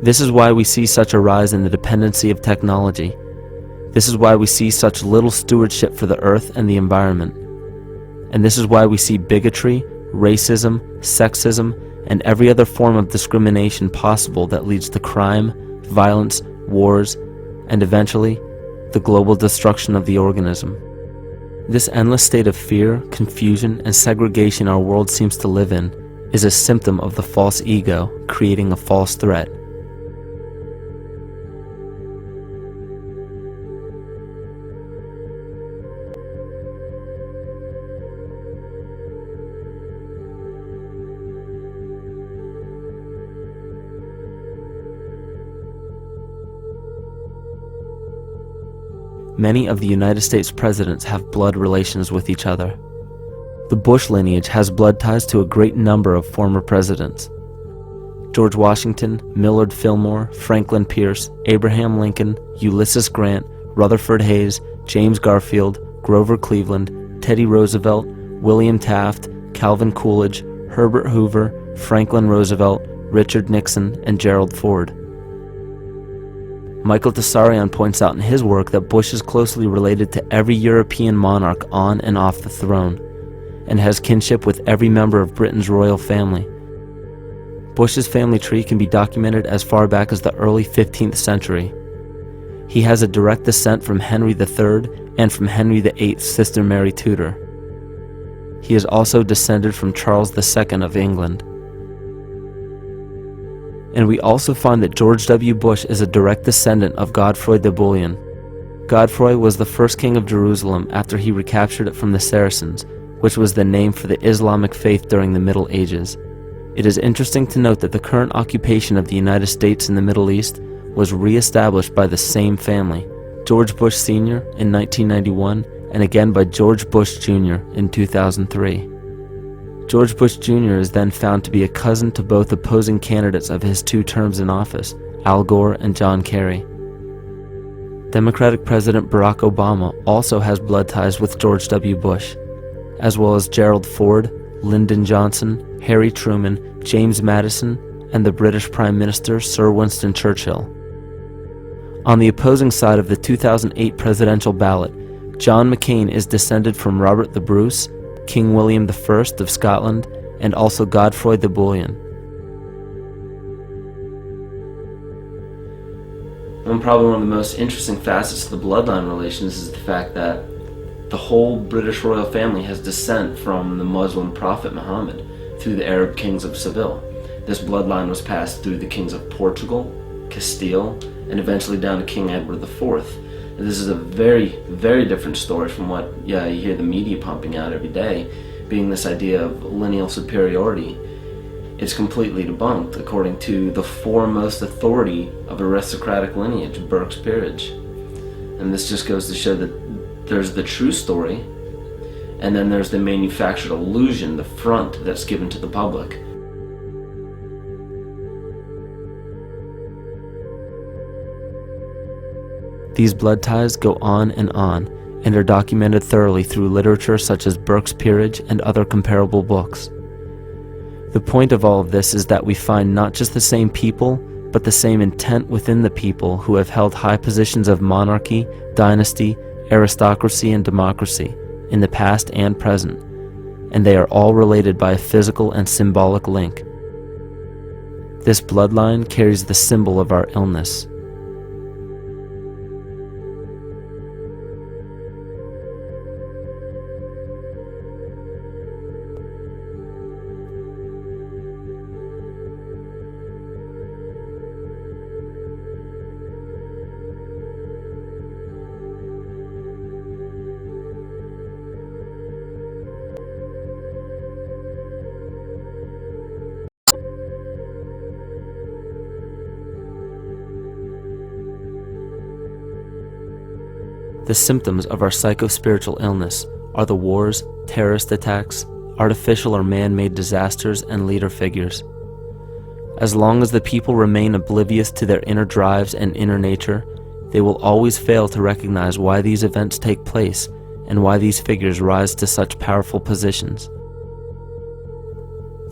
This is why we see such a rise in the dependency of technology. This is why we see such little stewardship for the earth and the environment. And this is why we see bigotry, racism, sexism, and every other form of discrimination possible that leads to crime, violence, wars, and eventually, the global destruction of the organism. This endless state of fear, confusion, and segregation our world seems to live in is a symptom of the false ego creating a false threat. many of the United States presidents have blood relations with each other. The Bush lineage has blood ties to a great number of former presidents. George Washington, Millard Fillmore, Franklin Pierce, Abraham Lincoln, Ulysses Grant, Rutherford Hayes, James Garfield, Grover Cleveland, Teddy Roosevelt, William Taft, Calvin Coolidge, Herbert Hoover, Franklin Roosevelt, Richard Nixon, and Gerald Ford. Michael Tessarion points out in his work that Bush is closely related to every European monarch on and off the throne, and has kinship with every member of Britain's royal family. Bush's family tree can be documented as far back as the early 15th century. He has a direct descent from Henry III and from Henry VIII's sister Mary Tudor. He is also descended from Charles II of England. And we also find that George W. Bush is a direct descendant of Godfrey de Bouillon. Godfrey was the first king of Jerusalem after he recaptured it from the Saracens, which was the name for the Islamic faith during the Middle Ages. It is interesting to note that the current occupation of the United States in the Middle East was re-established by the same family, George Bush Sr. in 1991, and again by George Bush Jr. in 2003. George Bush Jr. is then found to be a cousin to both opposing candidates of his 2 terms in office, Al Gore and John Kerry. Democratic President Barack Obama also has blood ties with George W. Bush, as well as Gerald Ford, Lyndon Johnson, Harry Truman, James Madison, and the British Prime Minister Sir Winston Churchill. On the opposing side of the 2008 presidential ballot, John McCain is descended from Robert the Bruce, King William I of Scotland, and also Godfrey de Bouillon. Probably one of the most interesting facets of the bloodline relations is the fact that the whole British royal family has descent from the Muslim prophet Muhammad through the Arab kings of Seville. This bloodline was passed through the kings of Portugal, Castile, and eventually down to King Edward IV. And this is a very, very different story from what you hear the media pumping out every day, being this idea of lineal superiority. It's completely debunked according to the foremost authority of aristocratic lineage, Burke's peerage. And this just goes to show that there's the true story, and then there's the manufactured illusion, the front that's given to the public. These blood ties go on and are documented thoroughly through literature such as Burke's Peerage and other comparable books. The point of all of this is that we find not just the same people, but the same intent within the people who have held high positions of monarchy, dynasty, aristocracy, and democracy in the past and present, and they are all related by a physical and symbolic link. This bloodline carries the symbol of our illness. The symptoms of our psycho-spiritual illness are the wars, terrorist attacks, artificial or man-made disasters, and leader figures. As long as the people remain oblivious to their inner drives and inner nature, they will always fail to recognize why these events take place and why these figures rise to such powerful positions.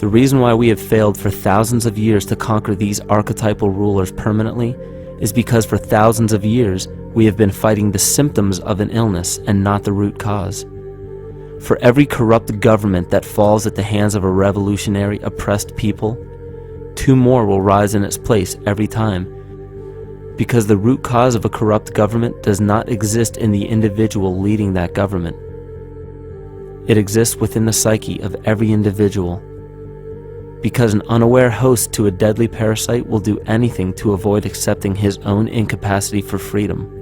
The reason why we have failed for thousands of years to conquer these archetypal rulers permanently is because for thousands of years we have been fighting the symptoms of an illness and not the root cause. For every corrupt government that falls at the hands of a revolutionary, oppressed people, 2 more will rise in its place every time, because the root cause of a corrupt government does not exist in the individual leading that government. It exists within the psyche of every individual, because an unaware host to a deadly parasite will do anything to avoid accepting his own incapacity for freedom.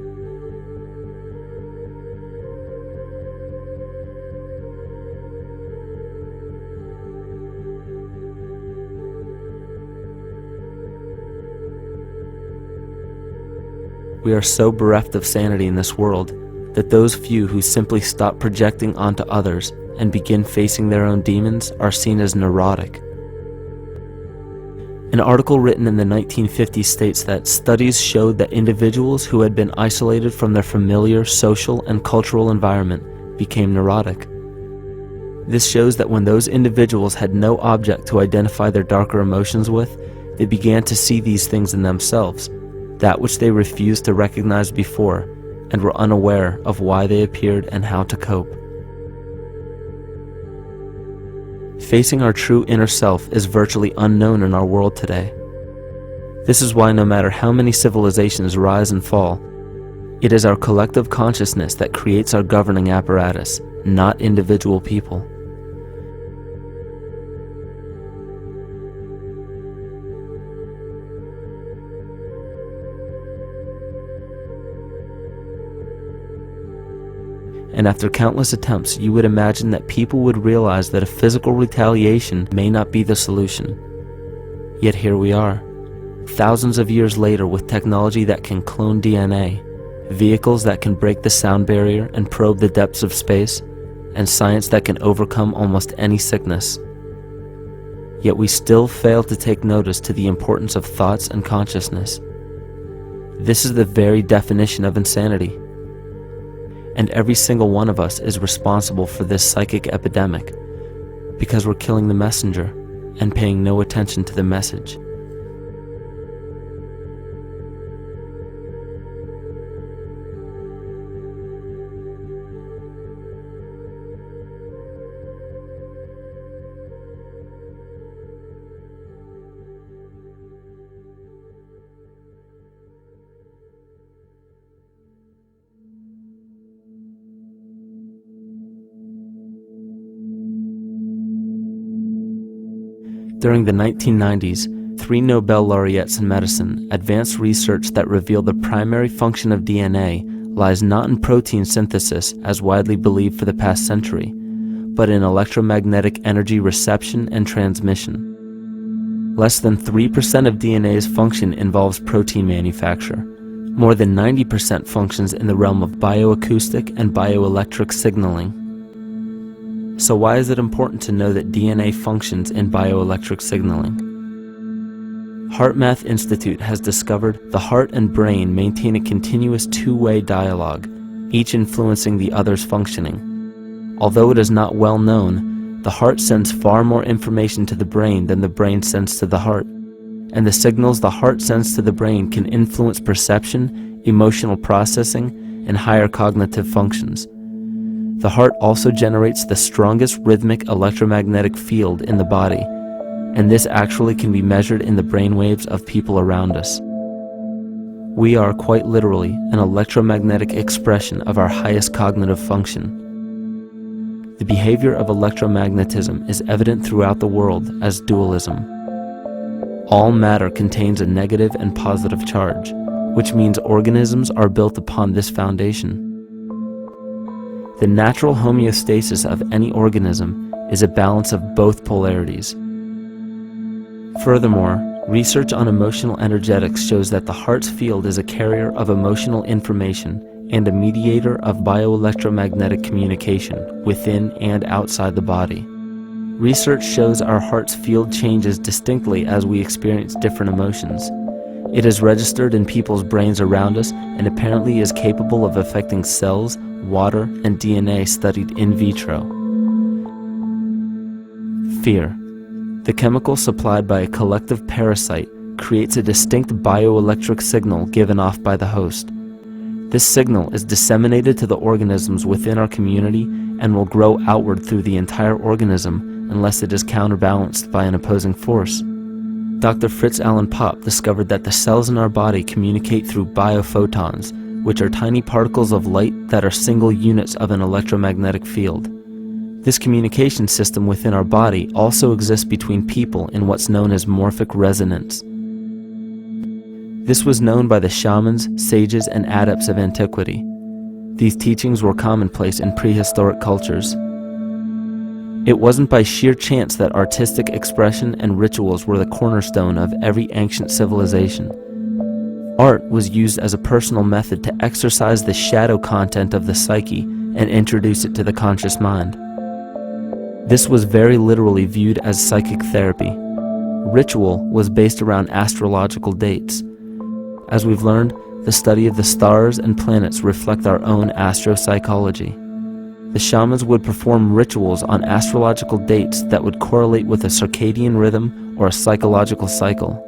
We are so bereft of sanity in this world that those few who simply stop projecting onto others and begin facing their own demons are seen as neurotic. An article written in the 1950s states that studies showed that individuals who had been isolated from their familiar social and cultural environment became neurotic. This shows that when those individuals had no object to identify their darker emotions with, they began to see these things in themselves, that which they refused to recognize before, and were unaware of why they appeared and how to cope. Facing our true inner self is virtually unknown in our world today. This is why no matter how many civilizations rise and fall, it is our collective consciousness that creates our governing apparatus, not individual people. And after countless attempts, you would imagine that people would realize that a physical retaliation may not be the solution. Yet here we are, thousands of years later, with technology that can clone DNA, vehicles that can break the sound barrier and probe the depths of space, and science that can overcome almost any sickness. Yet we still fail to take notice to the importance of thoughts and consciousness. This is the very definition of insanity. And every single one of us is responsible for this psychic epidemic because we're killing the messenger and paying no attention to the message. During the 1990s, 3 Nobel laureates in medicine advanced research that revealed the primary function of DNA lies not in protein synthesis as widely believed for the past century, but in electromagnetic energy reception and transmission. Less than 3% of DNA's function involves protein manufacture. More than 90% functions in the realm of bioacoustic and bioelectric signaling. So why is it important to know that DNA functions in bioelectric signaling? HeartMath Institute has discovered the heart and brain maintain a continuous two-way dialogue, each influencing the other's functioning. Although it is not well known, the heart sends far more information to the brain than the brain sends to the heart, and the signals the heart sends to the brain can influence perception, emotional processing, and higher cognitive functions. The heart also generates the strongest rhythmic electromagnetic field in the body, and this actually can be measured in the brainwaves of people around us. We are quite literally an electromagnetic expression of our highest cognitive function. The behavior of electromagnetism is evident throughout the world as dualism. All matter contains a negative and positive charge, which means organisms are built upon this foundation. The natural homeostasis of any organism is a balance of both polarities. Furthermore, research on emotional energetics shows that the heart's field is a carrier of emotional information and a mediator of bioelectromagnetic communication within and outside the body. Research shows our heart's field changes distinctly as we experience different emotions. It is registered in people's brains around us and apparently is capable of affecting cells, water, and DNA studied in vitro. Fear. The chemical supplied by a collective parasite creates a distinct bioelectric signal given off by the host. This signal is disseminated to the organisms within our community and will grow outward through the entire organism unless it is counterbalanced by an opposing force. Dr. Fritz Alan Popp discovered that the cells in our body communicate through biophotons, which are tiny particles of light that are single units of an electromagnetic field. This communication system within our body also exists between people in what's known as morphic resonance. This was known by the shamans, sages, and adepts of antiquity. These teachings were commonplace in prehistoric cultures. It wasn't by sheer chance that artistic expression and rituals were the cornerstone of every ancient civilization. Art was used as a personal method to exercise the shadow content of the psyche and introduce it to the conscious mind. This was very literally viewed as psychic therapy. Ritual was based around astrological dates. As we've learned, the study of the stars and planets reflect our own astropsychology. The shamans would perform rituals on astrological dates that would correlate with a circadian rhythm or a psychological cycle.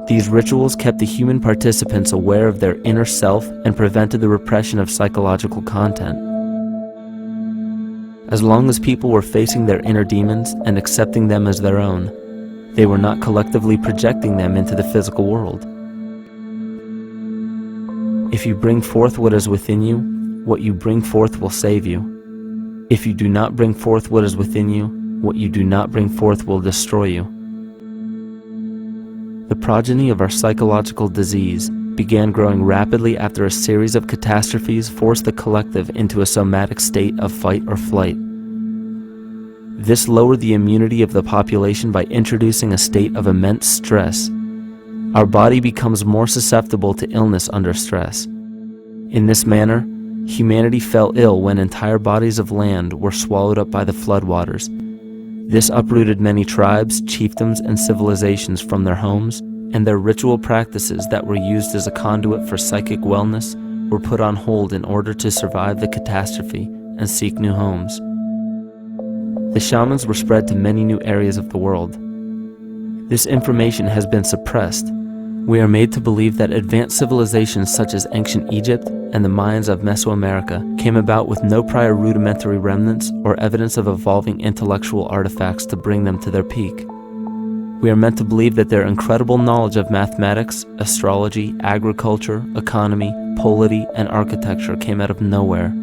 These rituals kept the human participants aware of their inner self and prevented the repression of psychological content. As long as people were facing their inner demons and accepting them as their own, they were not collectively projecting them into the physical world. If you bring forth what is within you, what you bring forth will save you. If you do not bring forth what is within you, what you do not bring forth will destroy you. The progeny of our psychological disease began growing rapidly after a series of catastrophes forced the collective into a somatic state of fight or flight. This lowered the immunity of the population by introducing a state of immense stress. Our body becomes more susceptible to illness under stress. In this manner, humanity fell ill when entire bodies of land were swallowed up by the floodwaters. This uprooted many tribes, chiefdoms, and civilizations from their homes, and their ritual practices that were used as a conduit for psychic wellness were put on hold in order to survive the catastrophe and seek new homes. The shamans were spread to many new areas of the world. This information has been suppressed. We are made to believe that advanced civilizations such as ancient Egypt and the Mayans of Mesoamerica came about with no prior rudimentary remnants or evidence of evolving intellectual artifacts to bring them to their peak. We are meant to believe that their incredible knowledge of mathematics, astrology, agriculture, economy, polity, and architecture came out of nowhere.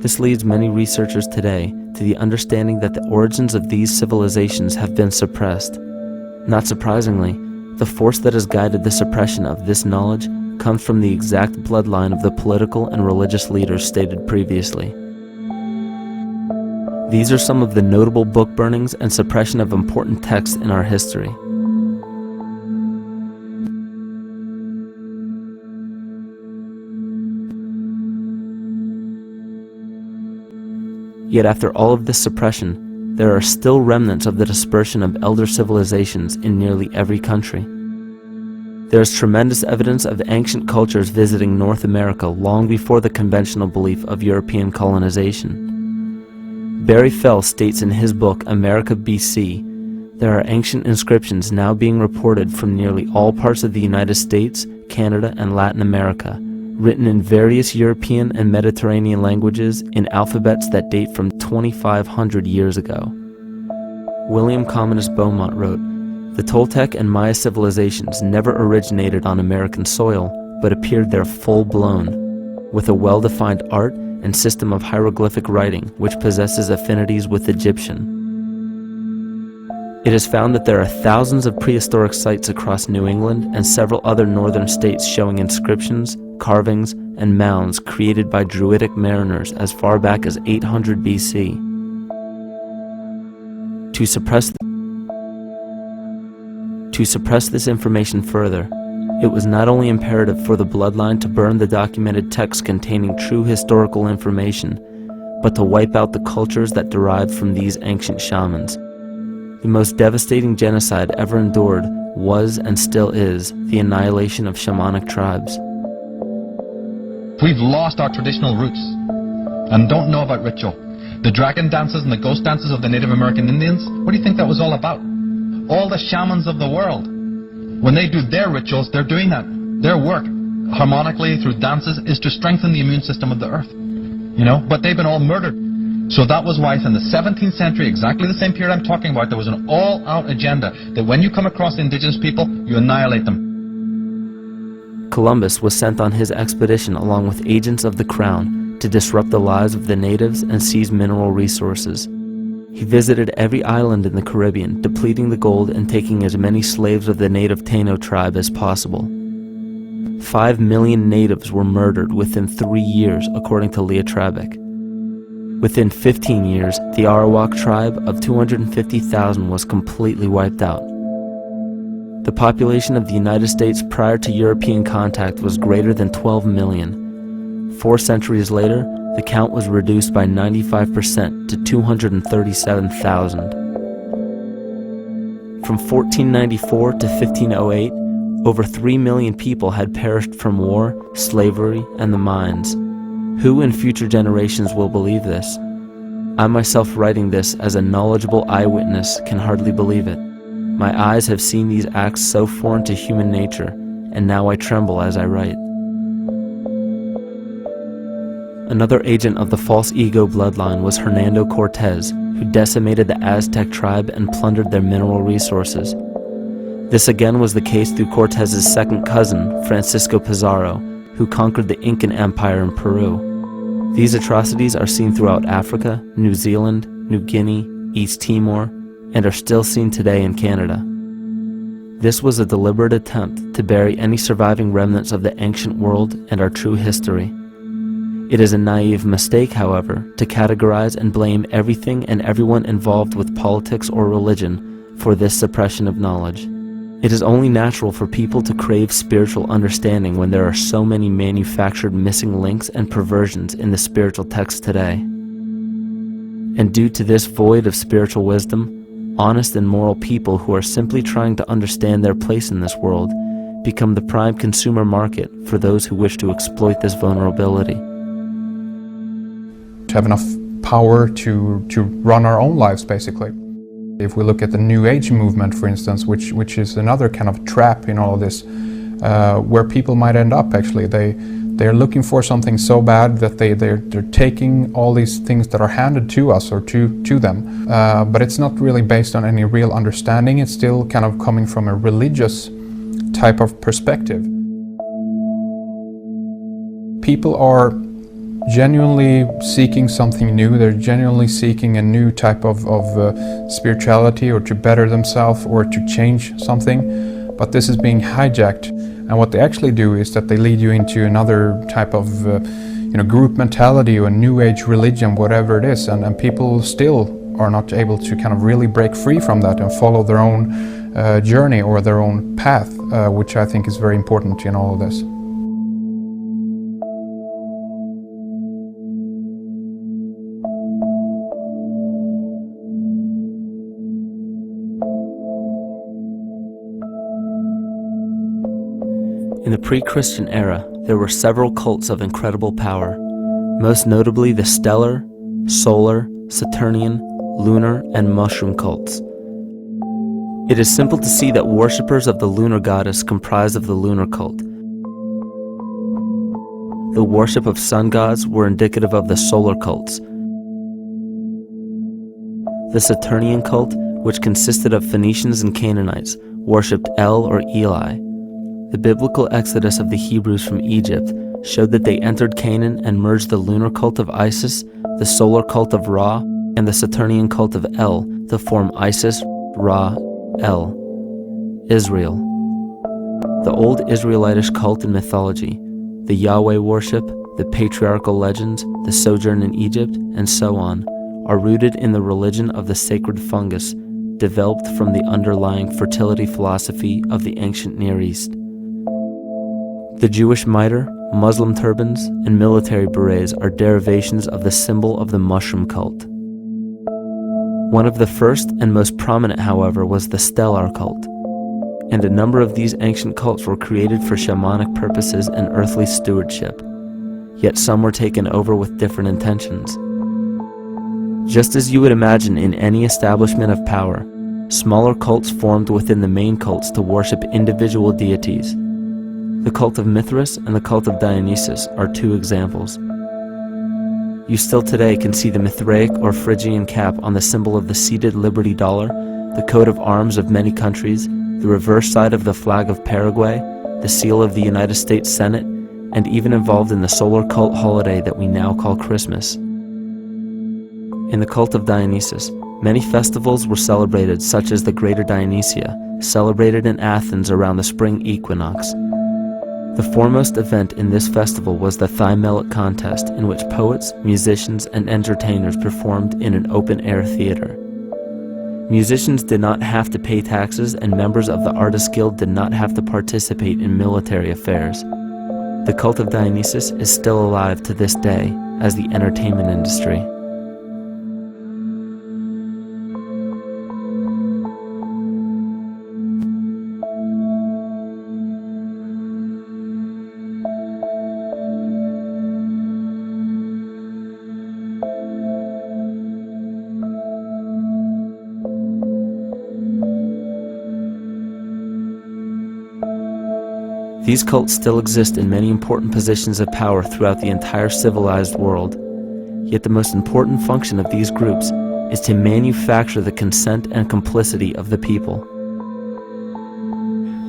This leads many researchers today to the understanding that the origins of these civilizations have been suppressed. Not surprisingly, the force that has guided the suppression of this knowledge comes from the exact bloodline of the political and religious leaders stated previously. These are some of the notable book burnings and suppression of important texts in our history. Yet after all of this suppression, there are still remnants of the dispersion of elder civilizations in nearly every country. There is tremendous evidence of ancient cultures visiting North America long before the conventional belief of European colonization. Barry Fell states in his book America BC, there are ancient inscriptions now being reported from nearly all parts of the United States, Canada, and Latin America, written in various European and Mediterranean languages in alphabets that date from 2,500 years ago. William Commonus Beaumont wrote, "The Toltec and Maya civilizations never originated on American soil, but appeared there full-blown, with a well-defined art and system of hieroglyphic writing which possesses affinities with Egyptian. It is found that there are thousands of prehistoric sites across New England and several other northern states showing inscriptions, carvings, and mounds created by Druidic mariners as far back as 800 BC. To suppress this information further, it was not only imperative for the bloodline to burn the documented texts containing true historical information, but to wipe out the cultures that derived from these ancient shamans. The most devastating genocide ever endured was and still is the annihilation of shamanic tribes. We've lost our traditional roots and don't know about ritual. The dragon dances and the ghost dances of the Native American Indians, what do you think that was all about? All the shamans of the world, when they do their rituals, they're doing that. Their work, harmonically through dances, is to strengthen the immune system of the earth. But they've been all murdered. So that was why in the 17th century, exactly the same period I'm talking about, there was an all-out agenda that when you come across indigenous people, you annihilate them. Columbus was sent on his expedition along with agents of the crown to disrupt the lives of the natives and seize mineral resources. He visited every island in the Caribbean, depleting the gold and taking as many slaves of the native Taino tribe as possible. 5 million natives were murdered within 3 years, according to Leah Trabeck. Within 15 years, the Arawak tribe of 250,000 was completely wiped out. The population of the United States prior to European contact was greater than 12 million. 4 centuries later, the count was reduced by 95% to 237,000. From 1494 to 1508, over 3 million people had perished from war, slavery, and the mines. Who in future generations will believe this? I myself, writing this as a knowledgeable eyewitness, can hardly believe it. My eyes have seen these acts so foreign to human nature, and now I tremble as I write. Another agent of the false ego bloodline was Hernando Cortez, who decimated the Aztec tribe and plundered their mineral resources. This again was the case through Cortez's second cousin, Francisco Pizarro, who conquered the Incan Empire in Peru. These atrocities are seen throughout Africa, New Zealand, New Guinea, East Timor, and are still seen today in Canada. This was a deliberate attempt to bury any surviving remnants of the ancient world and our true history. It is a naive mistake, however, to categorize and blame everything and everyone involved with politics or religion for this suppression of knowledge. It is only natural for people to crave spiritual understanding when there are so many manufactured missing links and perversions in the spiritual text today. And due to this void of spiritual wisdom, honest and moral people who are simply trying to understand their place in this world become the prime consumer market for those who wish to exploit this vulnerability. To have enough power to run our own lives, basically. If we look at the New Age movement, for instance, which is another kind of trap in all of this, where people might end up actually. They're looking for something so bad that they're taking all these things that are handed to us or to them, but it's not really based on any real understanding. It's still kind of coming from a religious type of perspective. People are genuinely seeking something new. They're genuinely seeking a new type of spirituality, or to better themselves, or to change something, but this is being hijacked. And what they actually do is that they lead you into another type of group mentality or a new age religion, whatever it is, and people still are not able to kind of really break free from that and follow their own journey or their own path, which I think is very important in all of this. In the pre-Christian era, there were several cults of incredible power, most notably the stellar, solar, Saturnian, lunar, and mushroom cults. It is simple to see that worshippers of the lunar goddess comprised of the lunar cult. The worship of sun gods were indicative of the solar cults. The Saturnian cult, which consisted of Phoenicians and Canaanites, worshipped El or Eli. The biblical exodus of the Hebrews from Egypt showed that they entered Canaan and merged the lunar cult of Isis, the solar cult of Ra, and the Saturnian cult of El to form Isis, Ra, El, Israel. The old Israelitish cult and mythology, the Yahweh worship, the patriarchal legends, the sojourn in Egypt, and so on, are rooted in the religion of the sacred fungus, developed from the underlying fertility philosophy of the ancient Near East. The Jewish mitre, Muslim turbans, and military berets are derivations of the symbol of the mushroom cult. One of the first and most prominent, however, was the stellar cult, and a number of these ancient cults were created for shamanic purposes and earthly stewardship, yet some were taken over with different intentions. Just as you would imagine in any establishment of power, smaller cults formed within the main cults to worship individual deities. The cult of Mithras and the cult of Dionysus are 2 examples. You still today can see the Mithraic or Phrygian cap on the symbol of the seated Liberty Dollar, the coat of arms of many countries, the reverse side of the flag of Paraguay, the seal of the United States Senate, and even involved in the solar cult holiday that we now call Christmas. In the cult of Dionysus, many festivals were celebrated, such as the Greater Dionysia, celebrated in Athens around the spring equinox. The foremost event in this festival was the Thymelic contest, in which poets, musicians, and entertainers performed in an open-air theater. Musicians did not have to pay taxes, and members of the Artists Guild did not have to participate in military affairs. The cult of Dionysus is still alive to this day as the entertainment industry. These cults still exist in many important positions of power throughout the entire civilized world. Yet the most important function of these groups is to manufacture the consent and complicity of the people.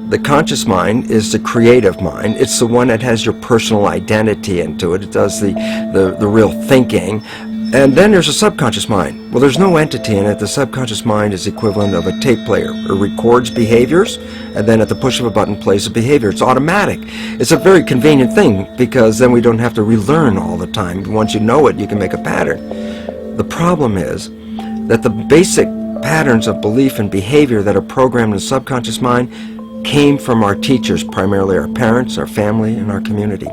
The conscious mind is the creative mind. It's the one that has your personal identity into it. It does the real thinking. And then there's a subconscious mind. Well, there's no entity in it. The subconscious mind is the equivalent of a tape player. It records behaviors, and then at the push of a button plays a behavior. It's automatic. It's a very convenient thing, because then we don't have to relearn all the time. Once you know it, you can make a pattern. The problem is that the basic patterns of belief and behavior that are programmed in the subconscious mind came from our teachers, primarily our parents, our family, and our community.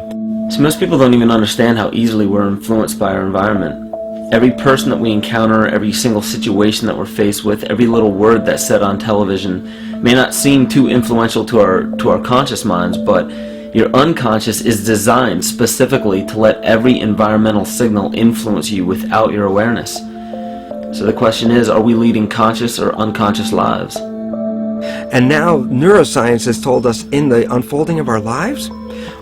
So most people don't even understand how easily we're influenced by our environment. Every person that we encounter, every single situation that we're faced with, every little word that's said on television may not seem too influential to our conscious minds, but your unconscious is designed specifically to let every environmental signal influence you without your awareness. So the question is, are we leading conscious or unconscious lives? And now neuroscience has told us in the unfolding of our lives,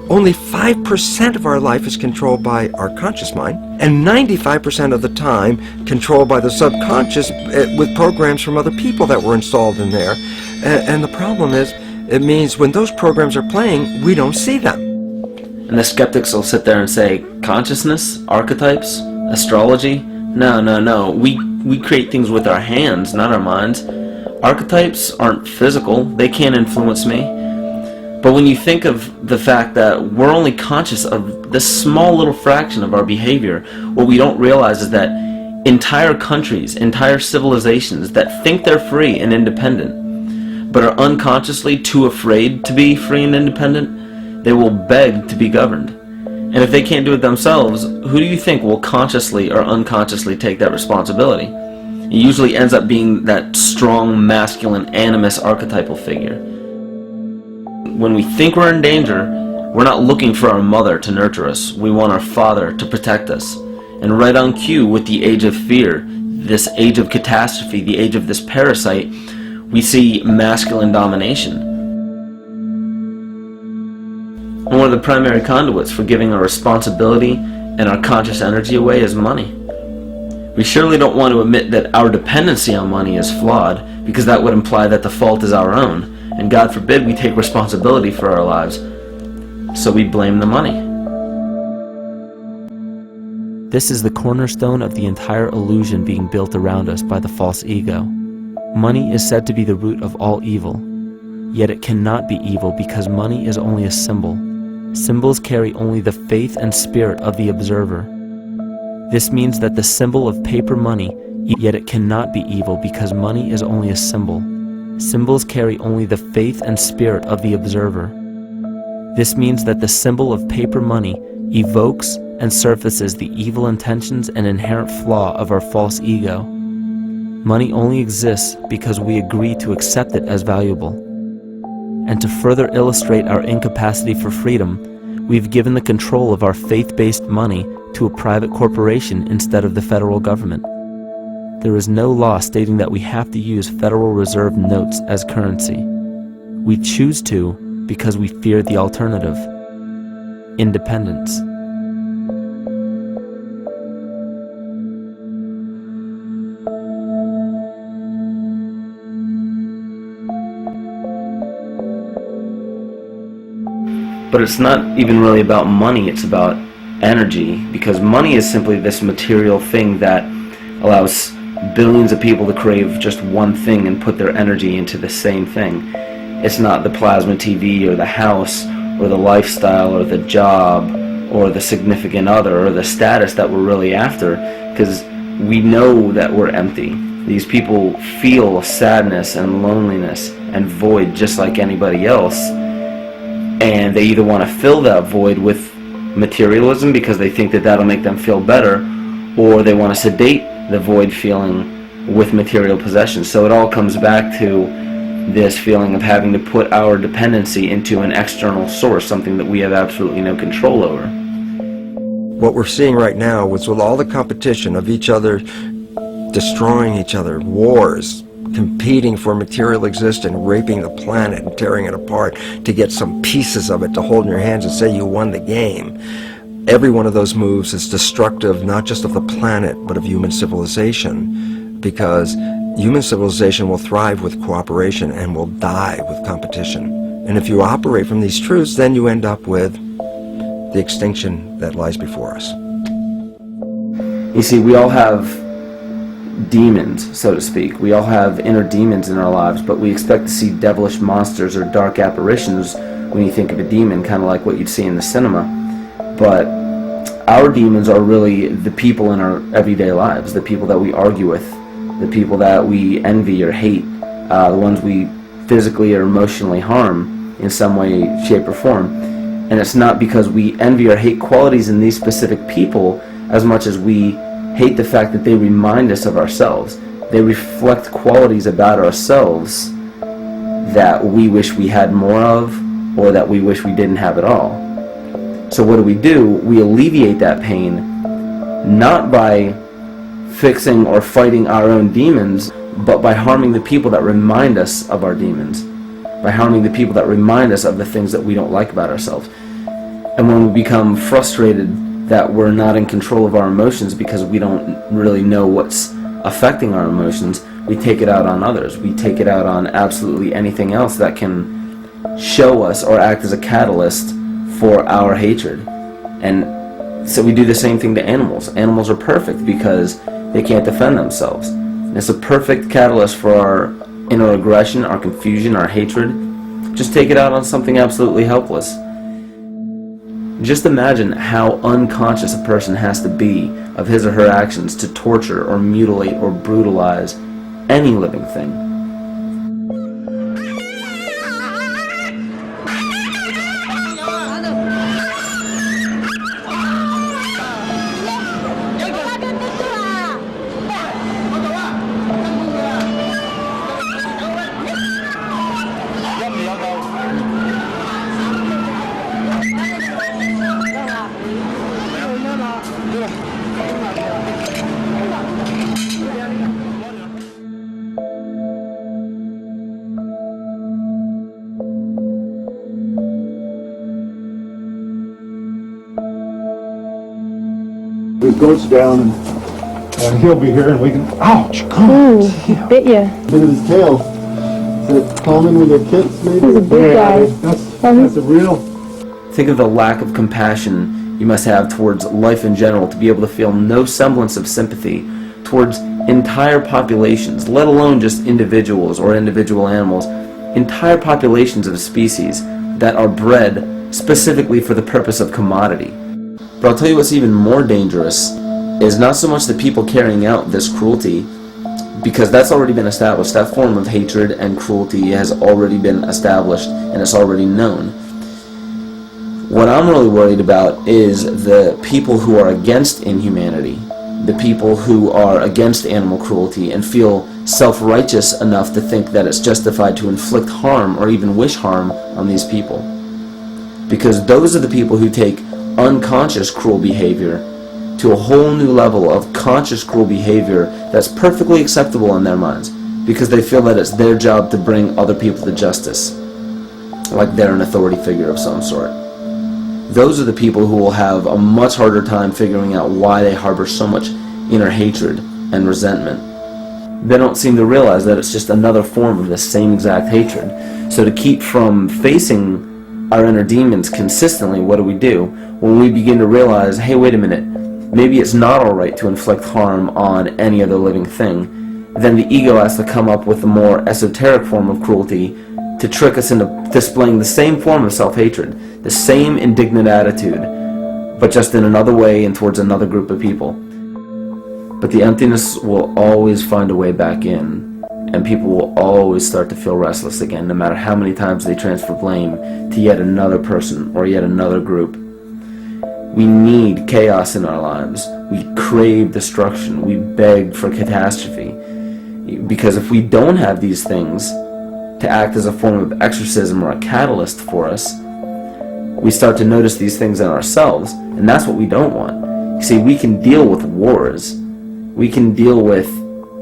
only 5% of our life is controlled by our conscious mind, and 95% of the time controlled by the subconscious with programs from other people that were installed in there. And the problem is, it means when those programs are playing, we don't see them. And the skeptics will sit there and say, consciousness, archetypes, astrology? No. We create things with our hands, not our minds. Archetypes aren't physical. They can't influence me. But when you think of the fact that we're only conscious of this small little fraction of our behavior, what we don't realize is that entire countries, entire civilizations that think they're free and independent, but are unconsciously too afraid to be free and independent, they will beg to be governed. And if they can't do it themselves, who do you think will consciously or unconsciously take that responsibility? It usually ends up being that strong, masculine, animus archetypal figure. When we think we're in danger, we're not looking for our mother to nurture us. We want our father to protect us. And right on cue with the age of fear, this age of catastrophe, the age of this parasite, we see masculine domination. And one of the primary conduits for giving our responsibility and our conscious energy away is money. We surely don't want to admit that our dependency on money is flawed, because that would imply that the fault is our own. And God forbid we take responsibility for our lives, so we blame the money. This is the cornerstone of the entire illusion being built around us by the false ego. Money is said to be the root of all evil, yet it cannot be evil because money is only a symbol. Symbols carry only the faith and spirit of the observer. This means that the symbol of paper money, yet it cannot be evil because money is only a symbol. Symbols carry only the faith and spirit of the observer. This means that the symbol of paper money evokes and surfaces the evil intentions and inherent flaw of our false ego. Money only exists because we agree to accept it as valuable. And to further illustrate our incapacity for freedom, we've given the control of our faith-based money to a private corporation instead of the federal government. There is no law stating that we have to use Federal Reserve notes as currency. We choose to because we fear the alternative: independence. But it's not even really about money, it's about energy, because money is simply this material thing that allows billions of people to crave just one thing and put their energy into the same thing. It's not the plasma TV or the house or the lifestyle or the job or the significant other or the status that we're really after, because we know that we're empty. These people feel sadness and loneliness and void just like anybody else, and they either want to fill that void with materialism because they think that that'll make them feel better, or they want to sedate the void feeling with material possessions. So it all comes back to this feeling of having to put our dependency into an external source, something that we have absolutely no control over. What we're seeing right now is with all the competition of each other destroying each other, wars, competing for material existence, raping the planet and tearing it apart to get some pieces of it to hold in your hands and say you won the game. Every one of those moves is destructive not just of the planet but of human civilization, because human civilization will thrive with cooperation and will die with competition. And if you operate from these truths, then you end up with the extinction that lies before us. You see, we all have demons, so to speak. We all have inner demons in our lives, but we expect to see devilish monsters or dark apparitions when you think of a demon, kind of like what you'd see in the cinema. But our demons are really the people in our everyday lives, the people that we argue with, the people that we envy or hate, the ones we physically or emotionally harm in some way, shape, or form. And it's not because we envy or hate qualities in these specific people as much as we hate the fact that they remind us of ourselves. They reflect qualities about ourselves that we wish we had more of, or that we wish we didn't have at all. So what do? We alleviate that pain not by fixing or fighting our own demons, but by harming the people that remind us of our demons, by harming the people that remind us of the things that we don't like about ourselves. And when we become frustrated that we're not in control of our emotions because we don't really know what's affecting our emotions, we take it out on others. We take it out on absolutely anything else that can show us or act as a catalyst for our hatred. And so we do the same thing to animals. Animals are perfect because they can't defend themselves. And it's a perfect catalyst for our inner aggression, our confusion, our hatred. Just take it out on something absolutely helpless. Just imagine how unconscious a person has to be of his or her actions to torture or mutilate or brutalize any living thing. It goes down and he'll be here and we can, ouch, come on. He bit you. Look at his tail. Is it common with your kids maybe? He's a big guy. That's a real... Think of the lack of compassion you must have towards life in general to be able to feel no semblance of sympathy towards entire populations, let alone just individuals or individual animals, entire populations of a species that are bred specifically for the purpose of commodity. But I'll tell you what's even more dangerous is not so much the people carrying out this cruelty, because that's already been established. That form of hatred and cruelty has already been established and it's already known. What I'm really worried about is the people who are against inhumanity, the people who are against animal cruelty and feel self-righteous enough to think that it's justified to inflict harm or even wish harm on these people. Because those are the people who take unconscious cruel behavior to a whole new level of conscious cruel behavior that's perfectly acceptable in their minds, because they feel that it's their job to bring other people to justice, like they're an authority figure of some sort. Those are the people who will have a much harder time figuring out why they harbor so much inner hatred and resentment. They don't seem to realize that it's just another form of the same exact hatred. So to keep from facing our inner demons consistently, what do? When we begin to realize, hey, wait a minute, maybe it's not alright to inflict harm on any other living thing, then the ego has to come up with a more esoteric form of cruelty to trick us into displaying the same form of self-hatred, the same indignant attitude, but just in another way and towards another group of people. But the emptiness will always find a way back in, and people will always start to feel restless again, no matter how many times they transfer blame to yet another person or yet another group. We need chaos in our lives. We crave destruction. We beg for catastrophe. Because if we don't have these things to act as a form of exorcism or a catalyst for us, we start to notice these things in ourselves, and that's what we don't want. You see, we can deal with wars. We can deal with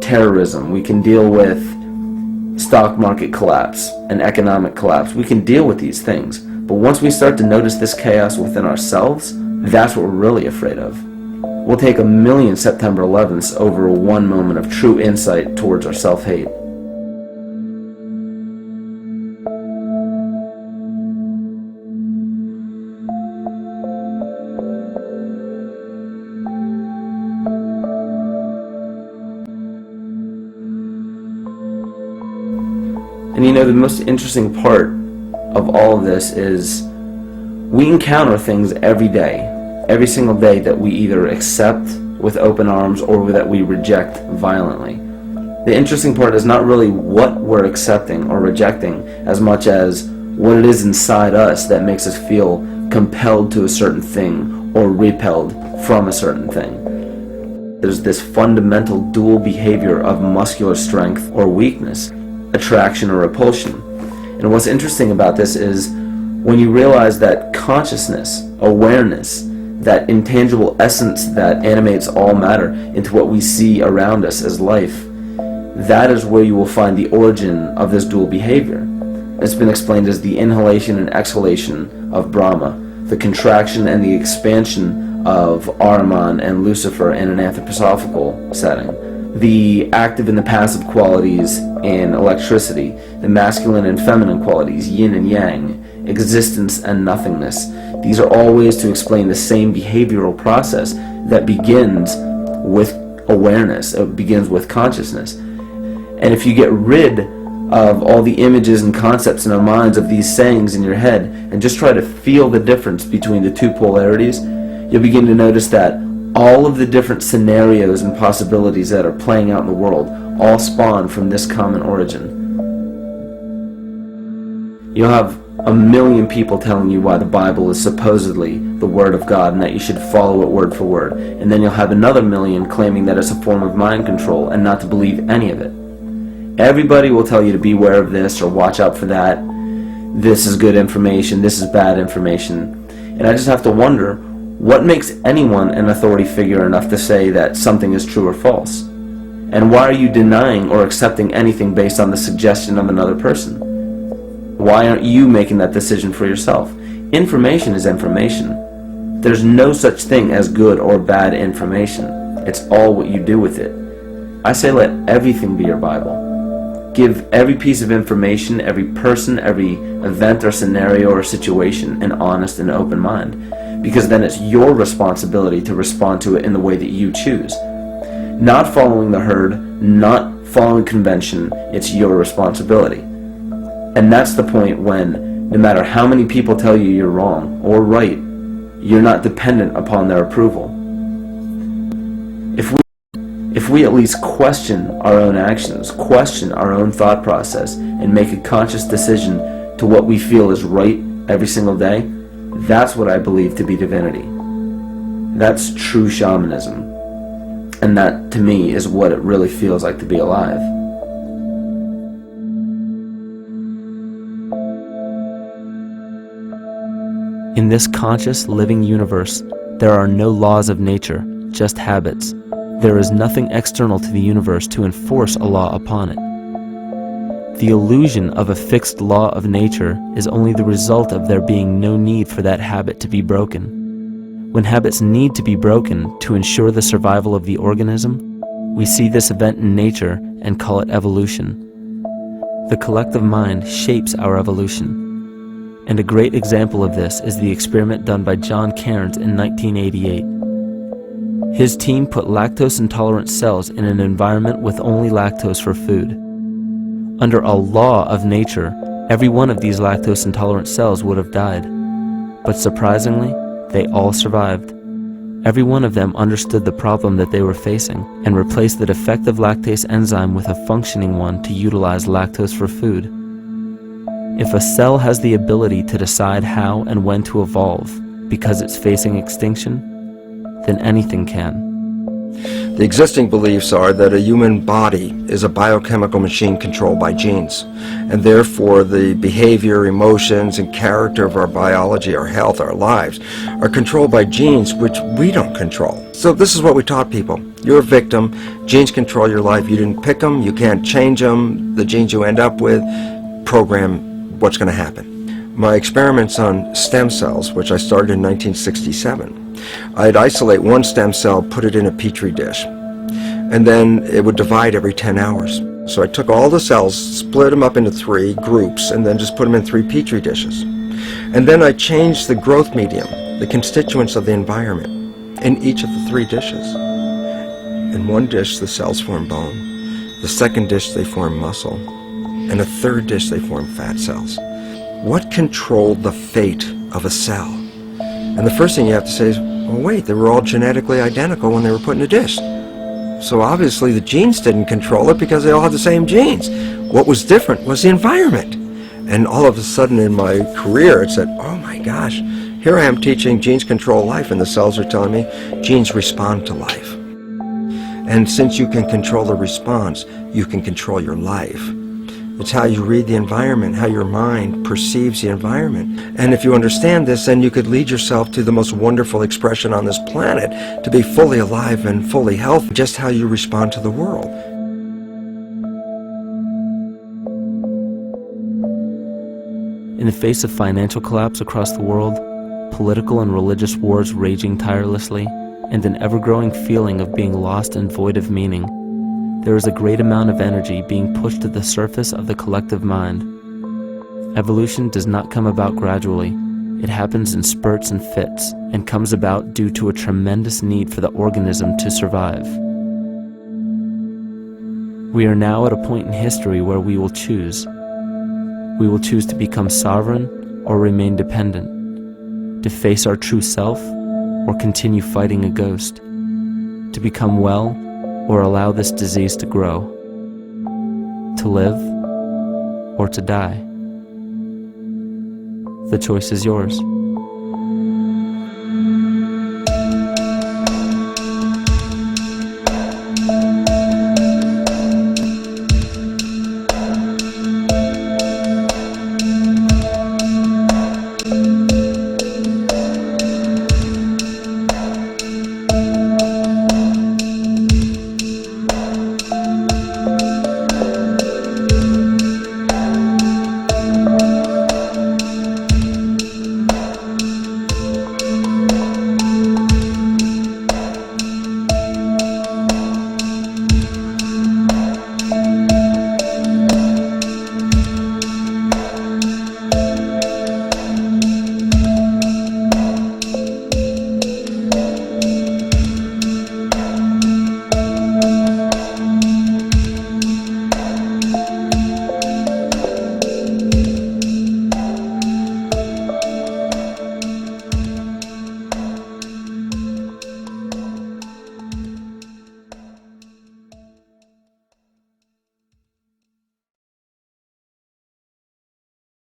terrorism. We can deal with stock market collapse and economic collapse. We can deal with these things. But once we start to notice this chaos within ourselves, that's what we're really afraid of. We'll take 1,000,000 September 11ths over one moment of true insight towards our self-hate. And you know, the most interesting part of all of this is we encounter things every day, every single day, that we either accept with open arms or that we reject violently. The interesting part is not really what we're accepting or rejecting as much as what it is inside us that makes us feel compelled to a certain thing or repelled from a certain thing. There's this fundamental dual behavior of muscular strength or weakness, attraction or repulsion. And what's interesting about this is when you realize that consciousness, awareness, that intangible essence that animates all matter into what we see around us as life, that is where you will find the origin of this dual behavior. It's been explained as the inhalation and exhalation of Brahma, the contraction and the expansion of Ahriman and Lucifer in an anthroposophical setting, the active and the passive qualities in electricity, the masculine and feminine qualities, yin and yang, existence and nothingness. These are all ways to explain the same behavioral process that begins with awareness, it begins with consciousness. And if you get rid of all the images and concepts in our minds of these sayings in your head and just try to feel the difference between the two polarities, you'll begin to notice that all of the different scenarios and possibilities that are playing out in the world all spawn from this common origin. You'll have 1,000,000 people telling you why the Bible is supposedly the Word of God and that you should follow it word for word. And then you'll have another 1,000,000 claiming that it's a form of mind control and not to believe any of it. Everybody will tell you to beware of this or watch out for that. This is good information, this is bad information. And I just have to wonder, what makes anyone an authority figure enough to say that something is true or false? And why are you denying or accepting anything based on the suggestion of another person? Why aren't you making that decision for yourself? Information is information. There's no such thing as good or bad information. It's all what you do with it. I say let everything be your Bible. Give every piece of information, every person, every event or scenario or situation an honest and open mind. Because then it's your responsibility to respond to it in the way that you choose. Not following the herd, not following convention, it's your responsibility. And that's the point when, no matter how many people tell you you're wrong or right, you're not dependent upon their approval. If we at least question our own actions, question our own thought process, and make a conscious decision to what we feel is right every single day, that's what I believe to be divinity. That's true shamanism. And that, to me, is what it really feels like to be alive. In this conscious, living universe, there are no laws of nature, just habits. There is nothing external to the universe to enforce a law upon it. The illusion of a fixed law of nature is only the result of there being no need for that habit to be broken. When habits need to be broken to ensure the survival of the organism, we see this event in nature and call it evolution. The collective mind shapes our evolution. And a great example of this is the experiment done by John Cairns in 1988. His team put lactose-intolerant cells in an environment with only lactose for food. Under a law of nature, every one of these lactose-intolerant cells would have died. But surprisingly, they all survived. Every one of them understood the problem that they were facing and replaced the defective lactase enzyme with a functioning one to utilize lactose for food. If a cell has the ability to decide how and when to evolve because it's facing extinction, then anything can. The existing beliefs are that a human body is a biochemical machine controlled by genes, and therefore the behavior, emotions, and character of our biology, our health, our lives, are controlled by genes which we don't control. So this is what we taught people. You're a victim. Genes control your life. You didn't pick them. You can't change them. The genes you end up with program what's going to happen. My experiments on stem cells, which I started in 1967, I'd isolate one stem cell, put it in a petri dish, and then it would divide every 10 hours. So I took all the cells, split them up into 3 groups, and then just put them in 3 petri dishes. And then I changed the growth medium, the constituents of the environment, in each of the 3 dishes. In one dish, the cells form bone. The second dish, they form muscle. In a third dish, they form fat cells. What controlled the fate of a cell? And the first thing you have to say is, well, wait, they were all genetically identical when they were put in a dish. So obviously the genes didn't control it because they all had the same genes. What was different was the environment. And all of a sudden in my career, it said, oh my gosh, here I am teaching genes control life, and the cells are telling me genes respond to life. And since you can control the response, you can control your life. It's how you read the environment, how your mind perceives the environment. And if you understand this, then you could lead yourself to the most wonderful expression on this planet, to be fully alive and fully healthy, just how you respond to the world. In the face of financial collapse across the world, political and religious wars raging tirelessly, and an ever-growing feeling of being lost and void of meaning, there is a great amount of energy being pushed to the surface of the collective mind. Evolution does not come about gradually. It happens in spurts and fits, and comes about due to a tremendous need for the organism to survive. We are now at a point in history where we will choose. We will choose to become sovereign or remain dependent, to face our true self or continue fighting a ghost, to become well or allow this disease to grow, to live or to die. The choice is yours.